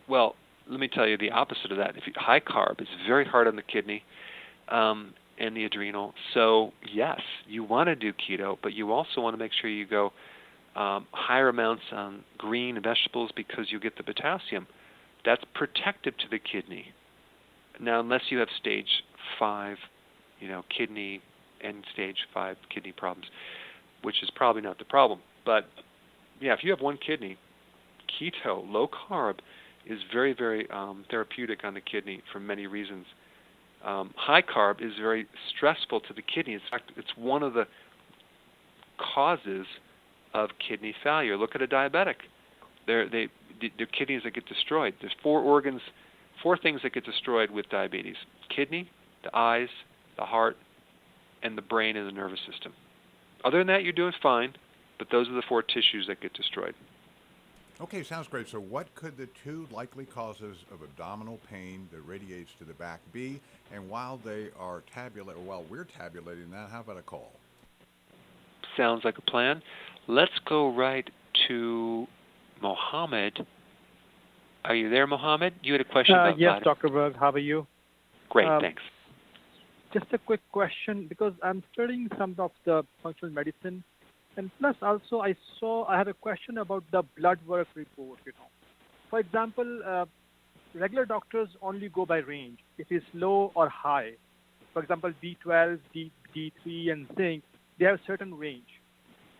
Well, let me tell you the opposite of that. High carb is very hard on the kidney and the adrenal. So, yes, you want to do keto, but you also want to make sure you go higher amounts on green vegetables because you get the potassium. That's protective to the kidney. Now, unless you have stage 5, kidney and stage 5 kidney problems, which is probably not the problem. But, yeah, if you have one kidney, keto, low carb, is very, very therapeutic on the kidney for many reasons. High carb is very stressful to the kidney. In fact, it's one of the causes of kidney failure. Look at a diabetic. Their kidneys that get destroyed. There's 4 things that get destroyed with diabetes: kidney, the eyes, the heart, and the brain and the nervous system. Other than that, you're doing fine, but those are the 4 tissues that get destroyed. Okay, sounds great. So what could the 2 likely causes of abdominal pain that radiates to the back be? And while we're tabulating that, how about a call? Sounds like a plan. Let's go right to Mohammed. Are you there, Mohammed? You had a question about Yes, Dr. Berg. How are you? Great, thanks. Just a quick question, because I'm studying some of the functional medicine, and plus also I had a question about the blood work report. For example, regular doctors only go by range. If it's low or high, for example, B12, D3, and zinc, they have a certain range.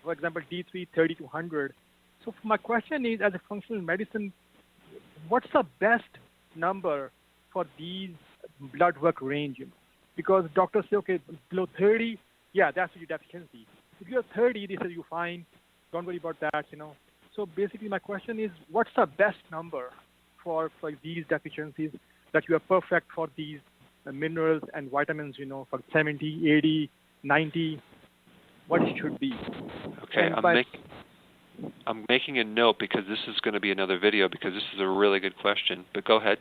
For example, D3, 30 to 100. So my question is, as a functional medicine, what's the best number for these blood work range? Because doctors say, okay, below 30, yeah, that's your deficiency. If you're 30, they say you're fine, don't worry about that, So basically my question is, what's the best number for these deficiencies that you are perfect for these minerals and vitamins, for 70, 80, 90, what it should be? Okay, I'm making a note because this is going to be another video because this is a really good question, but go ahead.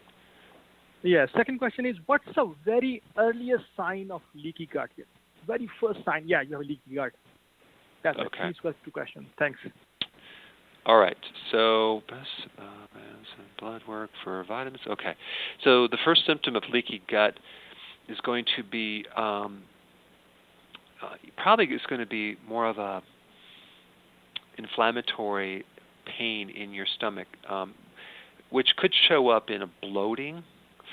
Yeah, second question is, what's the very earliest sign of leaky gut? Very first sign, you have a leaky gut. That's okay. These were 2 questions. Thanks. All right. So, blood work for vitamins. Okay. So the first symptom of leaky gut is going to be probably it's going to be more of a inflammatory pain in your stomach, which could show up in a bloating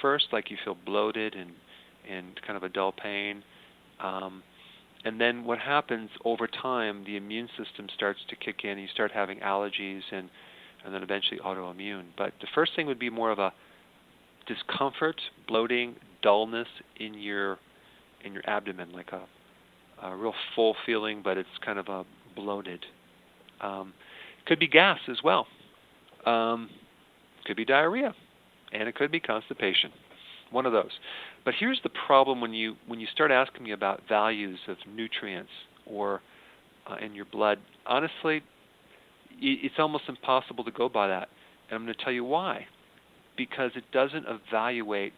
first, like you feel bloated and kind of a dull pain. And then what happens over time, the immune system starts to kick in. You start having allergies and then eventually autoimmune. But the first thing would be more of a discomfort, bloating, dullness in your abdomen, like a real full feeling, but it's kind of a bloated. Could be gas as well. Could be diarrhea, and it could be constipation. One of those. But here's the problem when you start asking me about values of nutrients or in your blood. Honestly, it's almost impossible to go by that, and I'm going to tell you why. Because it doesn't evaluate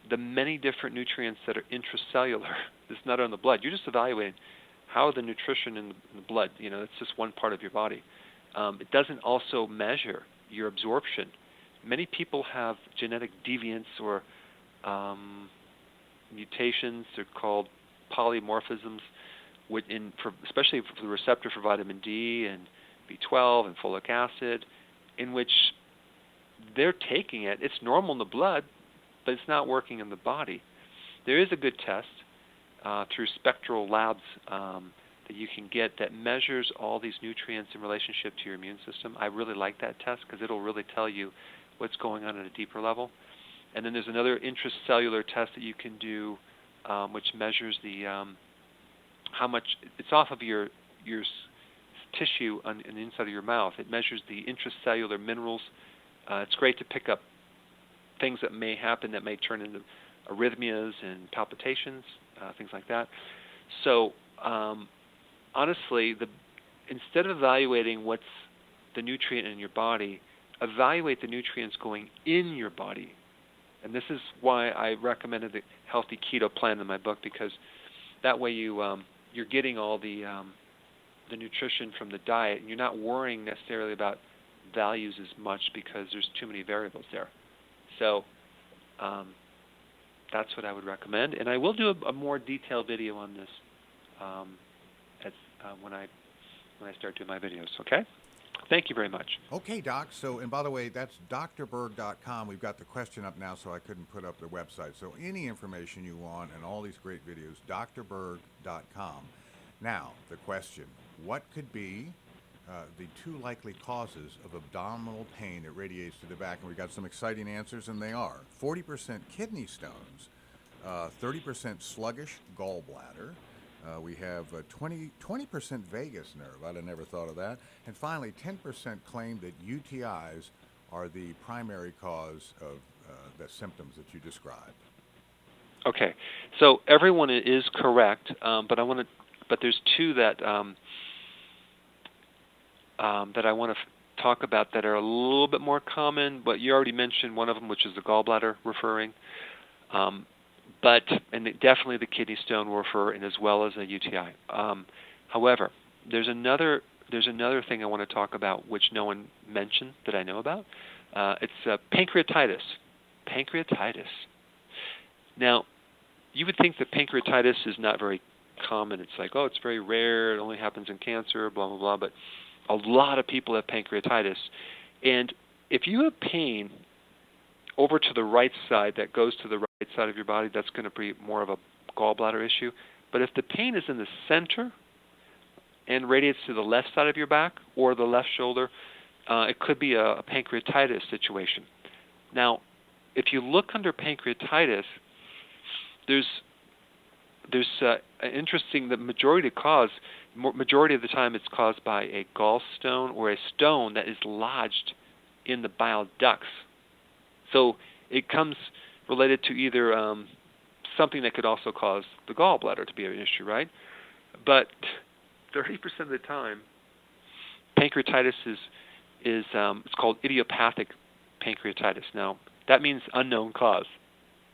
the many different nutrients that are intracellular. It's not on the blood. You're just evaluating how the nutrition in the blood. It's just one part of your body. It doesn't also measure your absorption. Many people have genetic deviance or mutations. They're called polymorphisms, especially for the receptor for vitamin D and B12 and folic acid, in which they're taking it. It's normal in the blood, but it's not working in the body. There is a good test through spectral labs that you can get that measures all these nutrients in relationship to your immune system. I really like that test because it'll really tell you what's going on at a deeper level. And then there's another intracellular test that you can do, which measures the how much it's off of your tissue on the inside of your mouth. It measures the intracellular minerals. It's great to pick up things that may happen that may turn into arrhythmias and palpitations, things like that. So honestly, instead of evaluating what's the nutrient in your body, evaluate the nutrients going in your body. And this is why I recommended the healthy keto plan in my book, because that way you're getting all the nutrition from the diet, and you're not worrying necessarily about values as much because there's too many variables there. So that's what I would recommend, and I will do a more detailed video on this when I start doing my videos. Okay. Thank you very much. Okay, Doc. So, and by the way, that's drberg.com. We've got the question up now, so I couldn't put up the website. So any information you want and all these great videos, drberg.com. Now, the question, what could be the two likely causes of abdominal pain that radiates to the back? And we've got some exciting answers, and they are 40% kidney stones, 30% sluggish gallbladder, we have 20% vagus nerve. I'd have never thought of that. And finally, 10% claim that UTIs are the primary cause of the symptoms that you described. Okay, so everyone is correct, but there's two that that I want to talk about that are a little bit more common. But you already mentioned one of them, which is the gallbladder referring. And definitely the kidney stone will refer, and as well as a UTI. However, there's another thing I want to talk about, which no one mentioned that I know about. It's pancreatitis. Pancreatitis. Now, you would think that pancreatitis is not very common. It's like, oh, it's very rare. It only happens in cancer, blah, blah, blah. But a lot of people have pancreatitis. And if you have pain over to the right side that goes to the right side of your body, that's going to be more of a gallbladder issue. But if the pain is in the center and radiates to the left side of your back or the left shoulder, it could be a pancreatitis situation. Now, if you look under pancreatitis, there's interesting. The majority of the time, it's caused by a gallstone or a stone that is lodged in the bile ducts. So it comes related to either something that could also cause the gallbladder to be an issue, right? But 30% of the time, pancreatitis is it's called idiopathic pancreatitis. Now, that means unknown cause.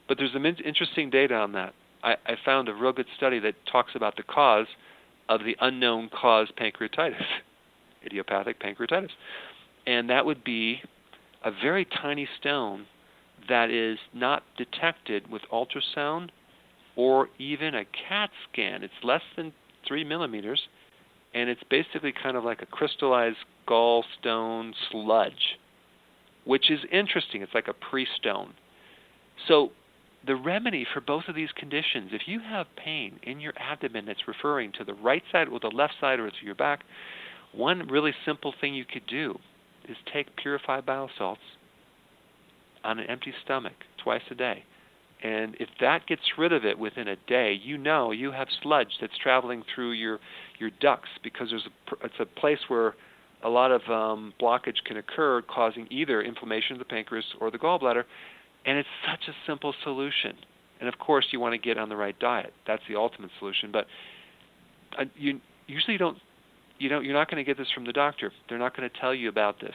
But there's some interesting data on that. I found a real good study that talks about the cause of the unknown cause pancreatitis, idiopathic pancreatitis. And that would be a very tiny stone that is not detected with ultrasound or even a CAT scan. It's less than 3 millimeters, and it's basically kind of like a crystallized gallstone sludge, which is interesting. It's like a pre-stone. So the remedy for both of these conditions, if you have pain in your abdomen that's referring to the right side or the left side or to your back, one really simple thing you could do is take purified bile salts on an empty stomach twice a day. And if that gets rid of it within a day, you know you have sludge that's traveling through your ducts, because it's a place where a lot of blockage can occur, causing either inflammation of the pancreas or the gallbladder. And it's such a simple solution. And of course, you want to get on the right diet. That's the ultimate solution. But you usually you're not going to get this from the doctor. They're not going to tell you about this.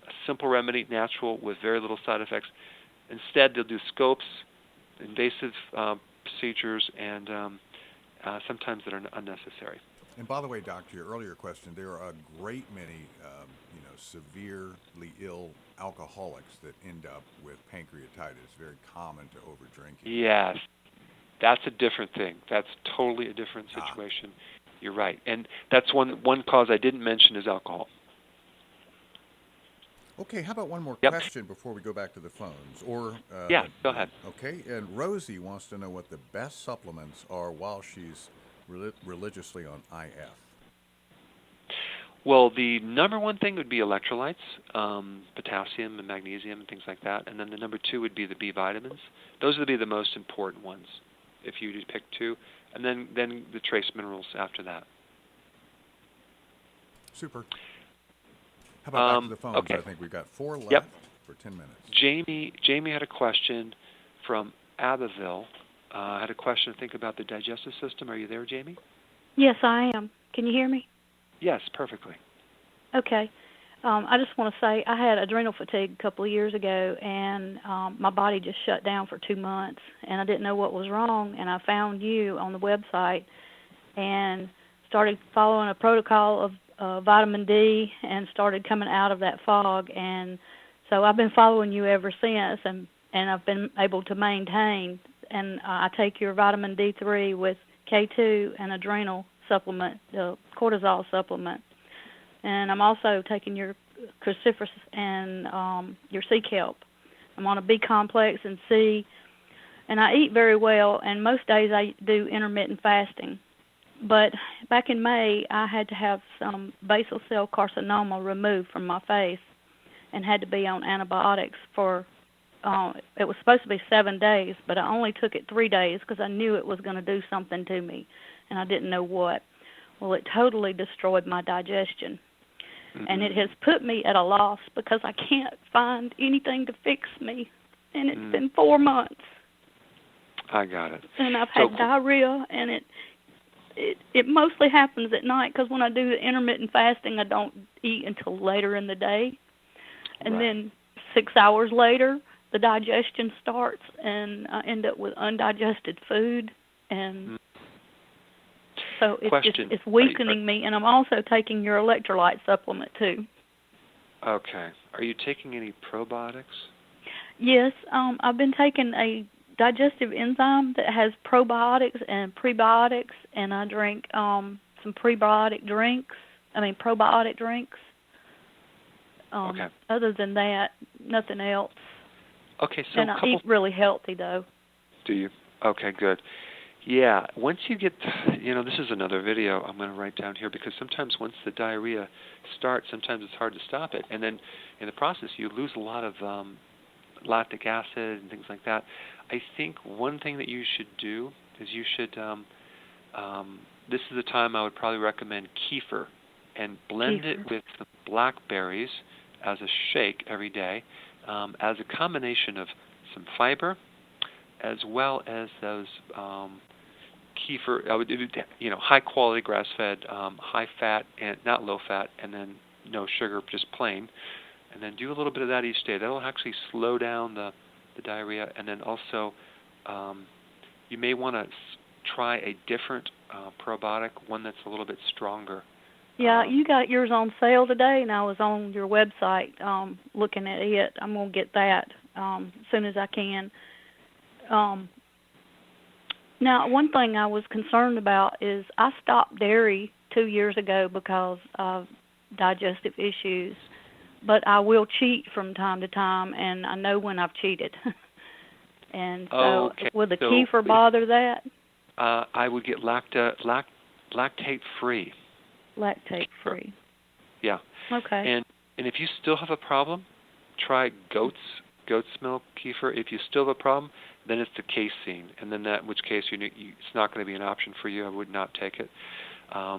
A simple remedy, natural, with very little side effects. Instead, they'll do scopes, invasive procedures, and sometimes that are unnecessary. And by the way, Doc, to your earlier question, there are a great many, severely ill alcoholics that end up with pancreatitis. Very common to overdrinking. Yes, that's a different thing. That's totally a different situation. You're right, and that's one cause I didn't mention is alcohol. Okay, how about one more question before we go back to the phones? Or go ahead. Okay, and Rosie wants to know what the best supplements are while she's religiously on IF? Well, the number one thing would be electrolytes, potassium and magnesium and things like that. And then the number two would be the B vitamins. Those would be the most important ones if you did pick two. And then the trace minerals after that. Super. How about back to the phones? Okay. I think we've got 4 left for 10 minutes. Jamie had a question from Abbeville. Had a question, I think, about the digestive system. Are you there, Jamie? Yes, I am. Can you hear me? Yes, perfectly. Okay. I just want to say I had adrenal fatigue a couple of years ago, and my body just shut down for 2 months, and I didn't know what was wrong, and I found you on the website and started following a protocol of vitamin D and started coming out of that fog, and so I've been following you ever since, and I've been able to maintain, and I take your vitamin D3 with K2 and adrenal supplement, the cortisol supplement. And I'm also taking your cruciferous and your sea kelp. I'm on a B complex and C, and I eat very well, and most days I do intermittent fasting. But back in May, I had to have some basal cell carcinoma removed from my face and had to be on antibiotics for, it was supposed to be 7 days, but I only took it 3 days because I knew it was going to do something to me, and I didn't know what. Well, it totally destroyed my digestion. And it has put me at a loss because I can't find anything to fix me. And it's been 4 months. I got it. And I've had diarrhea, and it mostly happens at night because when I do the intermittent fasting, I don't eat until later in the day. And then 6 hours later, the digestion starts, and I end up with undigested food. And so it's weakening me, and I'm also taking your electrolyte supplement too. Okay. Are you taking any probiotics? Yes, I've been taking a digestive enzyme that has probiotics and prebiotics, and I drink some probiotic drinks. Okay. Other than that, nothing else. Okay, so and I eat really healthy, though. Do you? Okay, good. Yeah, once you get, this is another video I'm going to write down here because sometimes once the diarrhea starts, sometimes it's hard to stop it. And then in the process, you lose a lot of lactic acid and things like that. I think one thing that you should do is you should, this is the time I would probably recommend kefir and blend it with some blackberries as a shake every day as a combination of some fiber as well as those kefir, I would do, high quality grass fed, high fat and not low fat, and then no sugar, just plain, and then do a little bit of that each day. That'll actually slow down the diarrhea, and then also you may want to try a different probiotic, one that's a little bit stronger. Yeah, you got yours on sale today, and I was on your website looking at it. I'm going to get that as soon as I can. Now, one thing I was concerned about is I stopped dairy 2 years ago because of digestive issues, but I will cheat from time to time, and I know when I've cheated. And so will the kefir bother that? I would get lactate-free. Lactate-free. Yeah. Okay. And if you still have a problem, try goat's milk kefir. If you still have a problem, then it's the casein, and then in which case it's not going to be an option for you. I would not take it. I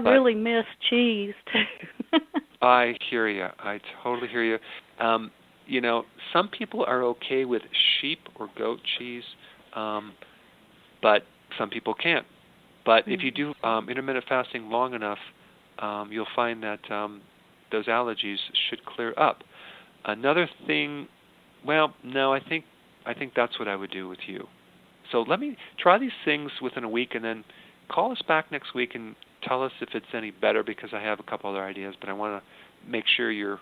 really miss cheese too. I hear you. I totally hear you. Some people are okay with sheep or goat cheese, but some people can't. But if you do intermittent fasting long enough, you'll find that those allergies should clear up. Another thing, I think that's what I would do with you. So let me try these things within a week, and then call us back next week and tell us if it's any better, because I have a couple other ideas, but I want to make sure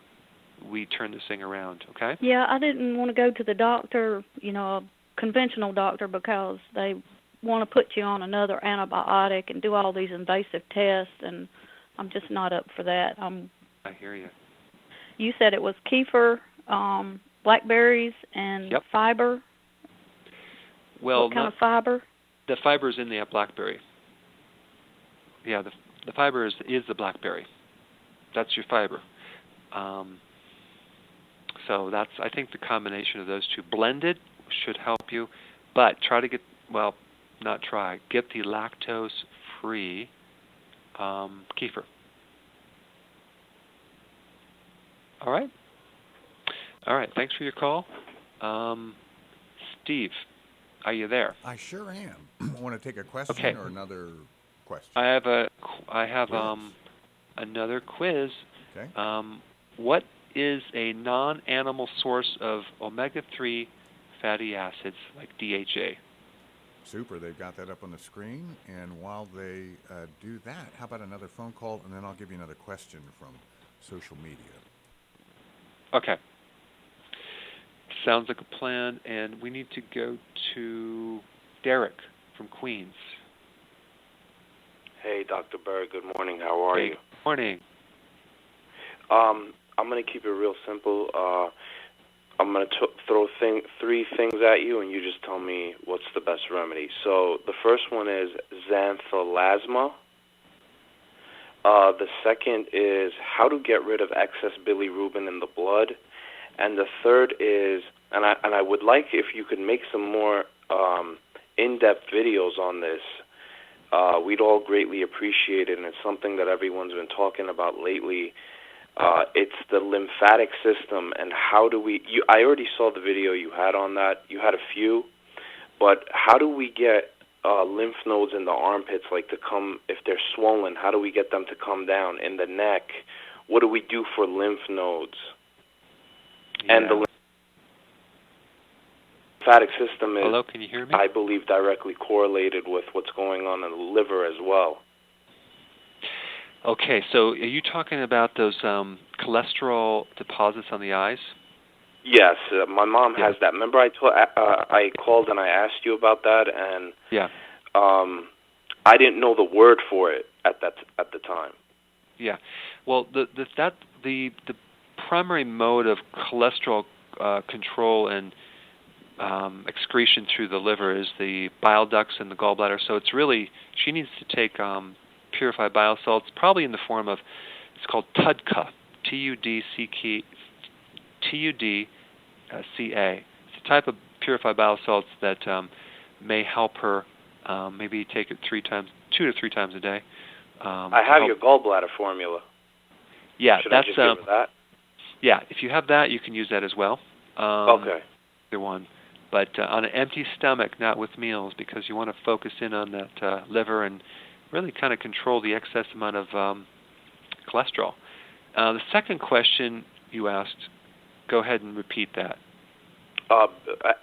we turn this thing around, okay? Yeah, I didn't want to go to the doctor, a conventional doctor, because they want to put you on another antibiotic and do all these invasive tests, and I'm just not up for that. I hear you. You said it was kefir, blackberries, and fiber. Well, what kind of fiber? The fiber's in the blackberry. Yeah, the fiber is the blackberry. That's your fiber. So that's, I think, the combination of those two blended should help you. But try to get, well, not try, get the lactose-free kefir. All right. All right. Thanks for your call, Steve. Are you there? I sure am. Want to take a question or another question? I have another quiz. Okay. What is a non-animal source of omega-3 fatty acids like DHA? Super. They've got that up on the screen. And while they do that, how about another phone call, and then I'll give you another question from social media. Okay. Sounds like a plan. And we need to go to Derek from Queens. Hey, Dr. Berg. Good morning. How are you? Good morning. I'm going to keep it real simple. I'm going to throw three things at you, and you just tell me what's the best remedy. So the first one is xanthelasma. The second is how to get rid of excess bilirubin in the blood. And the third is, and I would like if you could make some more in-depth videos on this. We'd all greatly appreciate it, and it's something that everyone's been talking about lately. It's the lymphatic system, and how do we... I already saw the video you had on that. You had a few. But how do we get lymph nodes in the armpits, like to come, if they're swollen, how do we get them to come down? In the neck, what do we do for lymph nodes? Yeah. And the lymphatic system is, hello, can you hear me? I believe, directly correlated with what's going on in the liver as well. Okay, so are you talking about those cholesterol deposits on the eyes? Yes, my mom has that. Remember I called and I asked you about that, and I didn't know the word for it at the time. Yeah, well, the primary mode of cholesterol control and excretion through the liver is the bile ducts and the gallbladder. So it's really, she needs to take purified bile salts, probably in the form of, it's called TUDCA, T-U-D-C-A. It's a type of purified bile salts that may help her maybe take it 2 to 3 times a day. I have your gallbladder formula. Yeah, Should that's I just give her that? Yeah, if you have that, you can use that as well. Okay. Either one. But on an empty stomach, not with meals, because you want to focus in on that liver and really kind of control the excess amount of cholesterol. The second question you asked, go ahead and repeat that.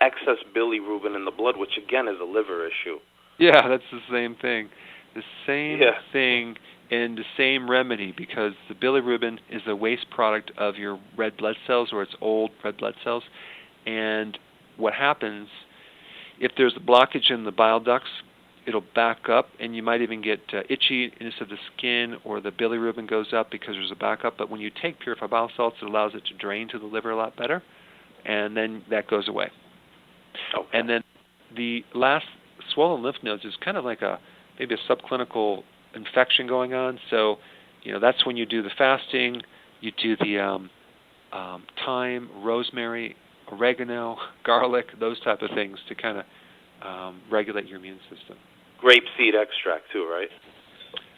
Excess bilirubin in the blood, which again is a liver issue. Yeah, that's the same thing. The same thing and the same remedy, because the bilirubin is a waste product of your red blood cells, or it's old red blood cells. And what happens, if there's a blockage in the bile ducts, it'll back up, and you might even get itchiness of the skin, or the bilirubin goes up because there's a backup. But when you take purified bile salts, it allows it to drain to the liver a lot better, and then that goes away. Okay. And then the last, swollen lymph nodes, is kind of like maybe a subclinical infection going on. So, that's when you do the fasting, you do the thyme, rosemary, oregano, garlic, those type of things to kind of regulate your immune system. Grapeseed extract too, right?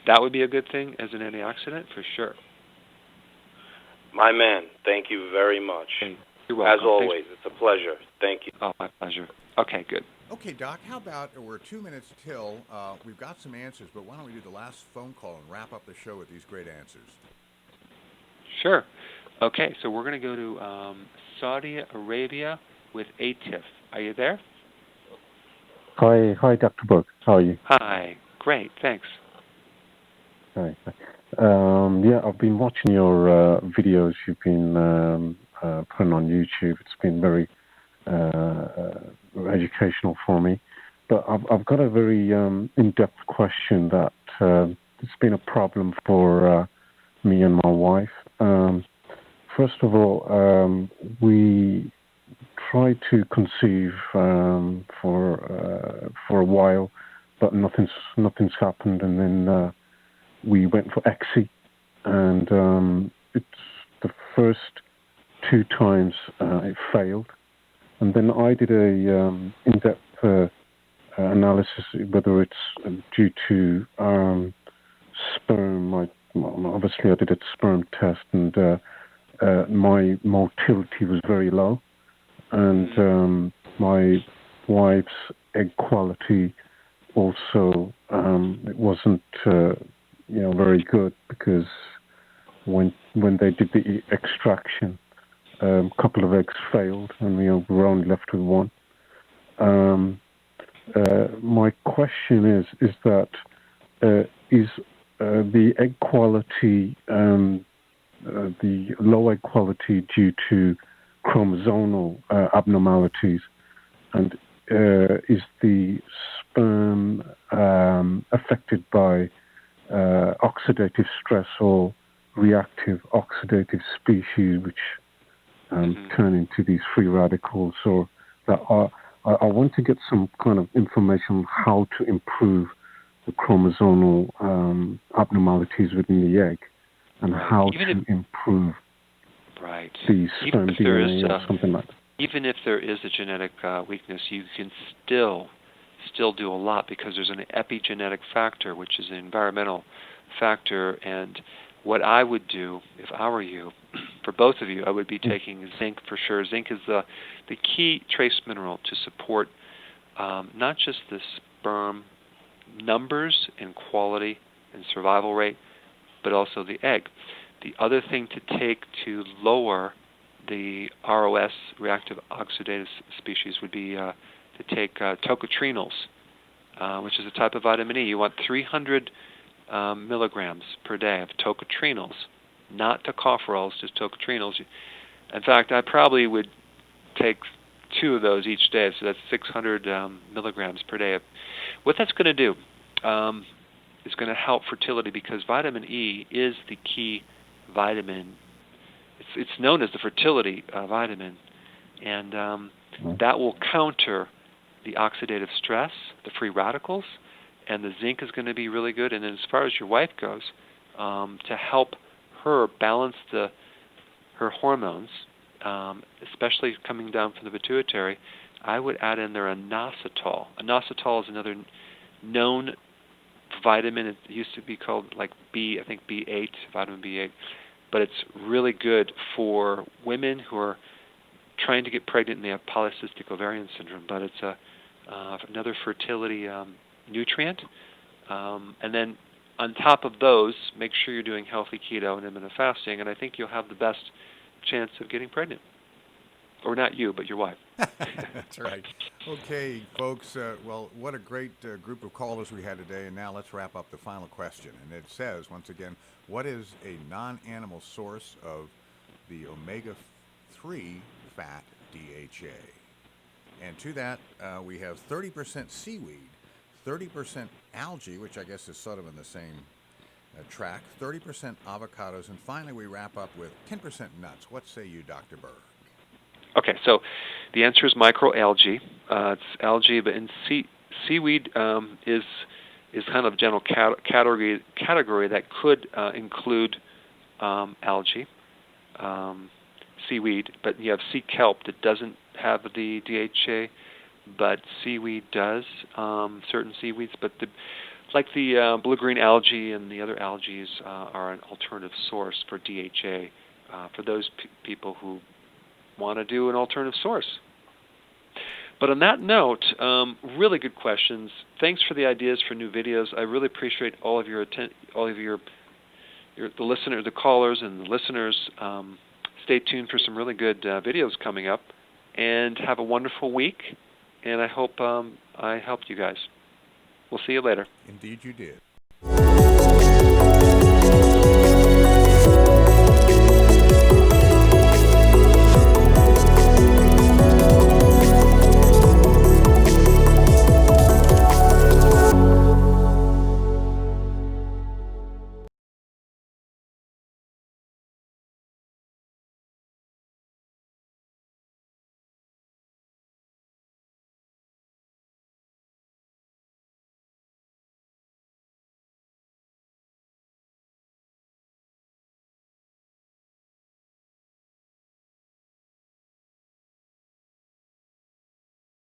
That would be a good thing as an antioxidant for sure. My man, thank you very much. You're welcome. As always, it's a pleasure. Thank you. Oh, my pleasure. Okay, good. Okay, Doc, how about, we're 2 minutes till, we've got some answers, but why don't we do the last phone call and wrap up the show with these great answers? Sure. Okay, so we're going to go to Saudi Arabia with Atif. Are you there? Hi, Dr. Berg. How are you? Hi. Great, thanks. Hi. I've been watching your videos you've been putting on YouTube. It's been very educational for me. But I've got a very in-depth question that it's been a problem for me and my wife. First of all, we tried to conceive for a while, but nothing's happened. And then we went for XC, and it's the first 2 times it failed. And then I did a in-depth analysis whether it's due to sperm. Obviously, I did a sperm test, and my motility was very low, and my wife's egg quality also it wasn't very good, because when they did the extraction, a couple of eggs failed, and we were only left with one. My question is that is the egg quality, the low egg quality, due to chromosomal abnormalities, and is the sperm affected by oxidative stress or reactive oxidative species, which turn into these free radicals? Or that I want to get some kind of information on how to improve the chromosomal abnormalities within the egg, and how to improve the sperm DNA or something like that. Even if there is a genetic weakness, you can still do a lot, because there's an epigenetic factor, which is an environmental factor. And what I would do, if I were you, for both of you, I would be taking zinc for sure. Zinc is the key trace mineral to support not just the sperm numbers and quality and survival rate, but also the egg. The other thing to take to lower the ROS, reactive oxidative species, would be to take tocotrienols, which is a type of vitamin E. You want 300 milligrams per day of tocotrienols, not tocopherols, just tocotrienols. In fact, I probably would take 2 of those each day, so that's 600 milligrams per day. What that's going to do is going to help fertility, because vitamin E is the key vitamin. It's known as the fertility vitamin, and that will counter the oxidative stress, the free radicals, and the zinc is going to be really good. And then as far as your wife goes, to help her balance her hormones, especially coming down from the pituitary, I would add in there inositol. Inositol is another known vitamin. It used to be called B8, vitamin B8. But it's really good for women who are trying to get pregnant and they have polycystic ovarian syndrome. But it's another fertility nutrient. And then on top of those, make sure you're doing healthy keto and intermittent fasting, and I think you'll have the best chance of getting pregnant. Or not you, but your wife. That's right. Okay, folks. Well, what a great group of callers we had today. And now let's wrap up the final question. And it says, once again, what is a non-animal source of the omega-3 fat DHA? And to that, we have 30% seaweed, 30% algae, which I guess is sort of in the same track, 30% avocados, and finally we wrap up with 10% nuts. What say you, Dr. Berg? Okay, so the answer is microalgae. It's algae, but in seaweed is kind of a general category that could include algae, seaweed, but you have sea kelp that doesn't have the DHA, but seaweed does, certain seaweeds. But the blue-green algae and the other algae are an alternative source for DHA for those people who want to do an alternative source. But on that note, really good questions. Thanks for the ideas for new videos. I really appreciate all of the listeners, the callers, and the listeners. Stay tuned for some really good videos coming up, and have a wonderful week. And I hope I helped you guys. We'll see you later. Indeed, you did.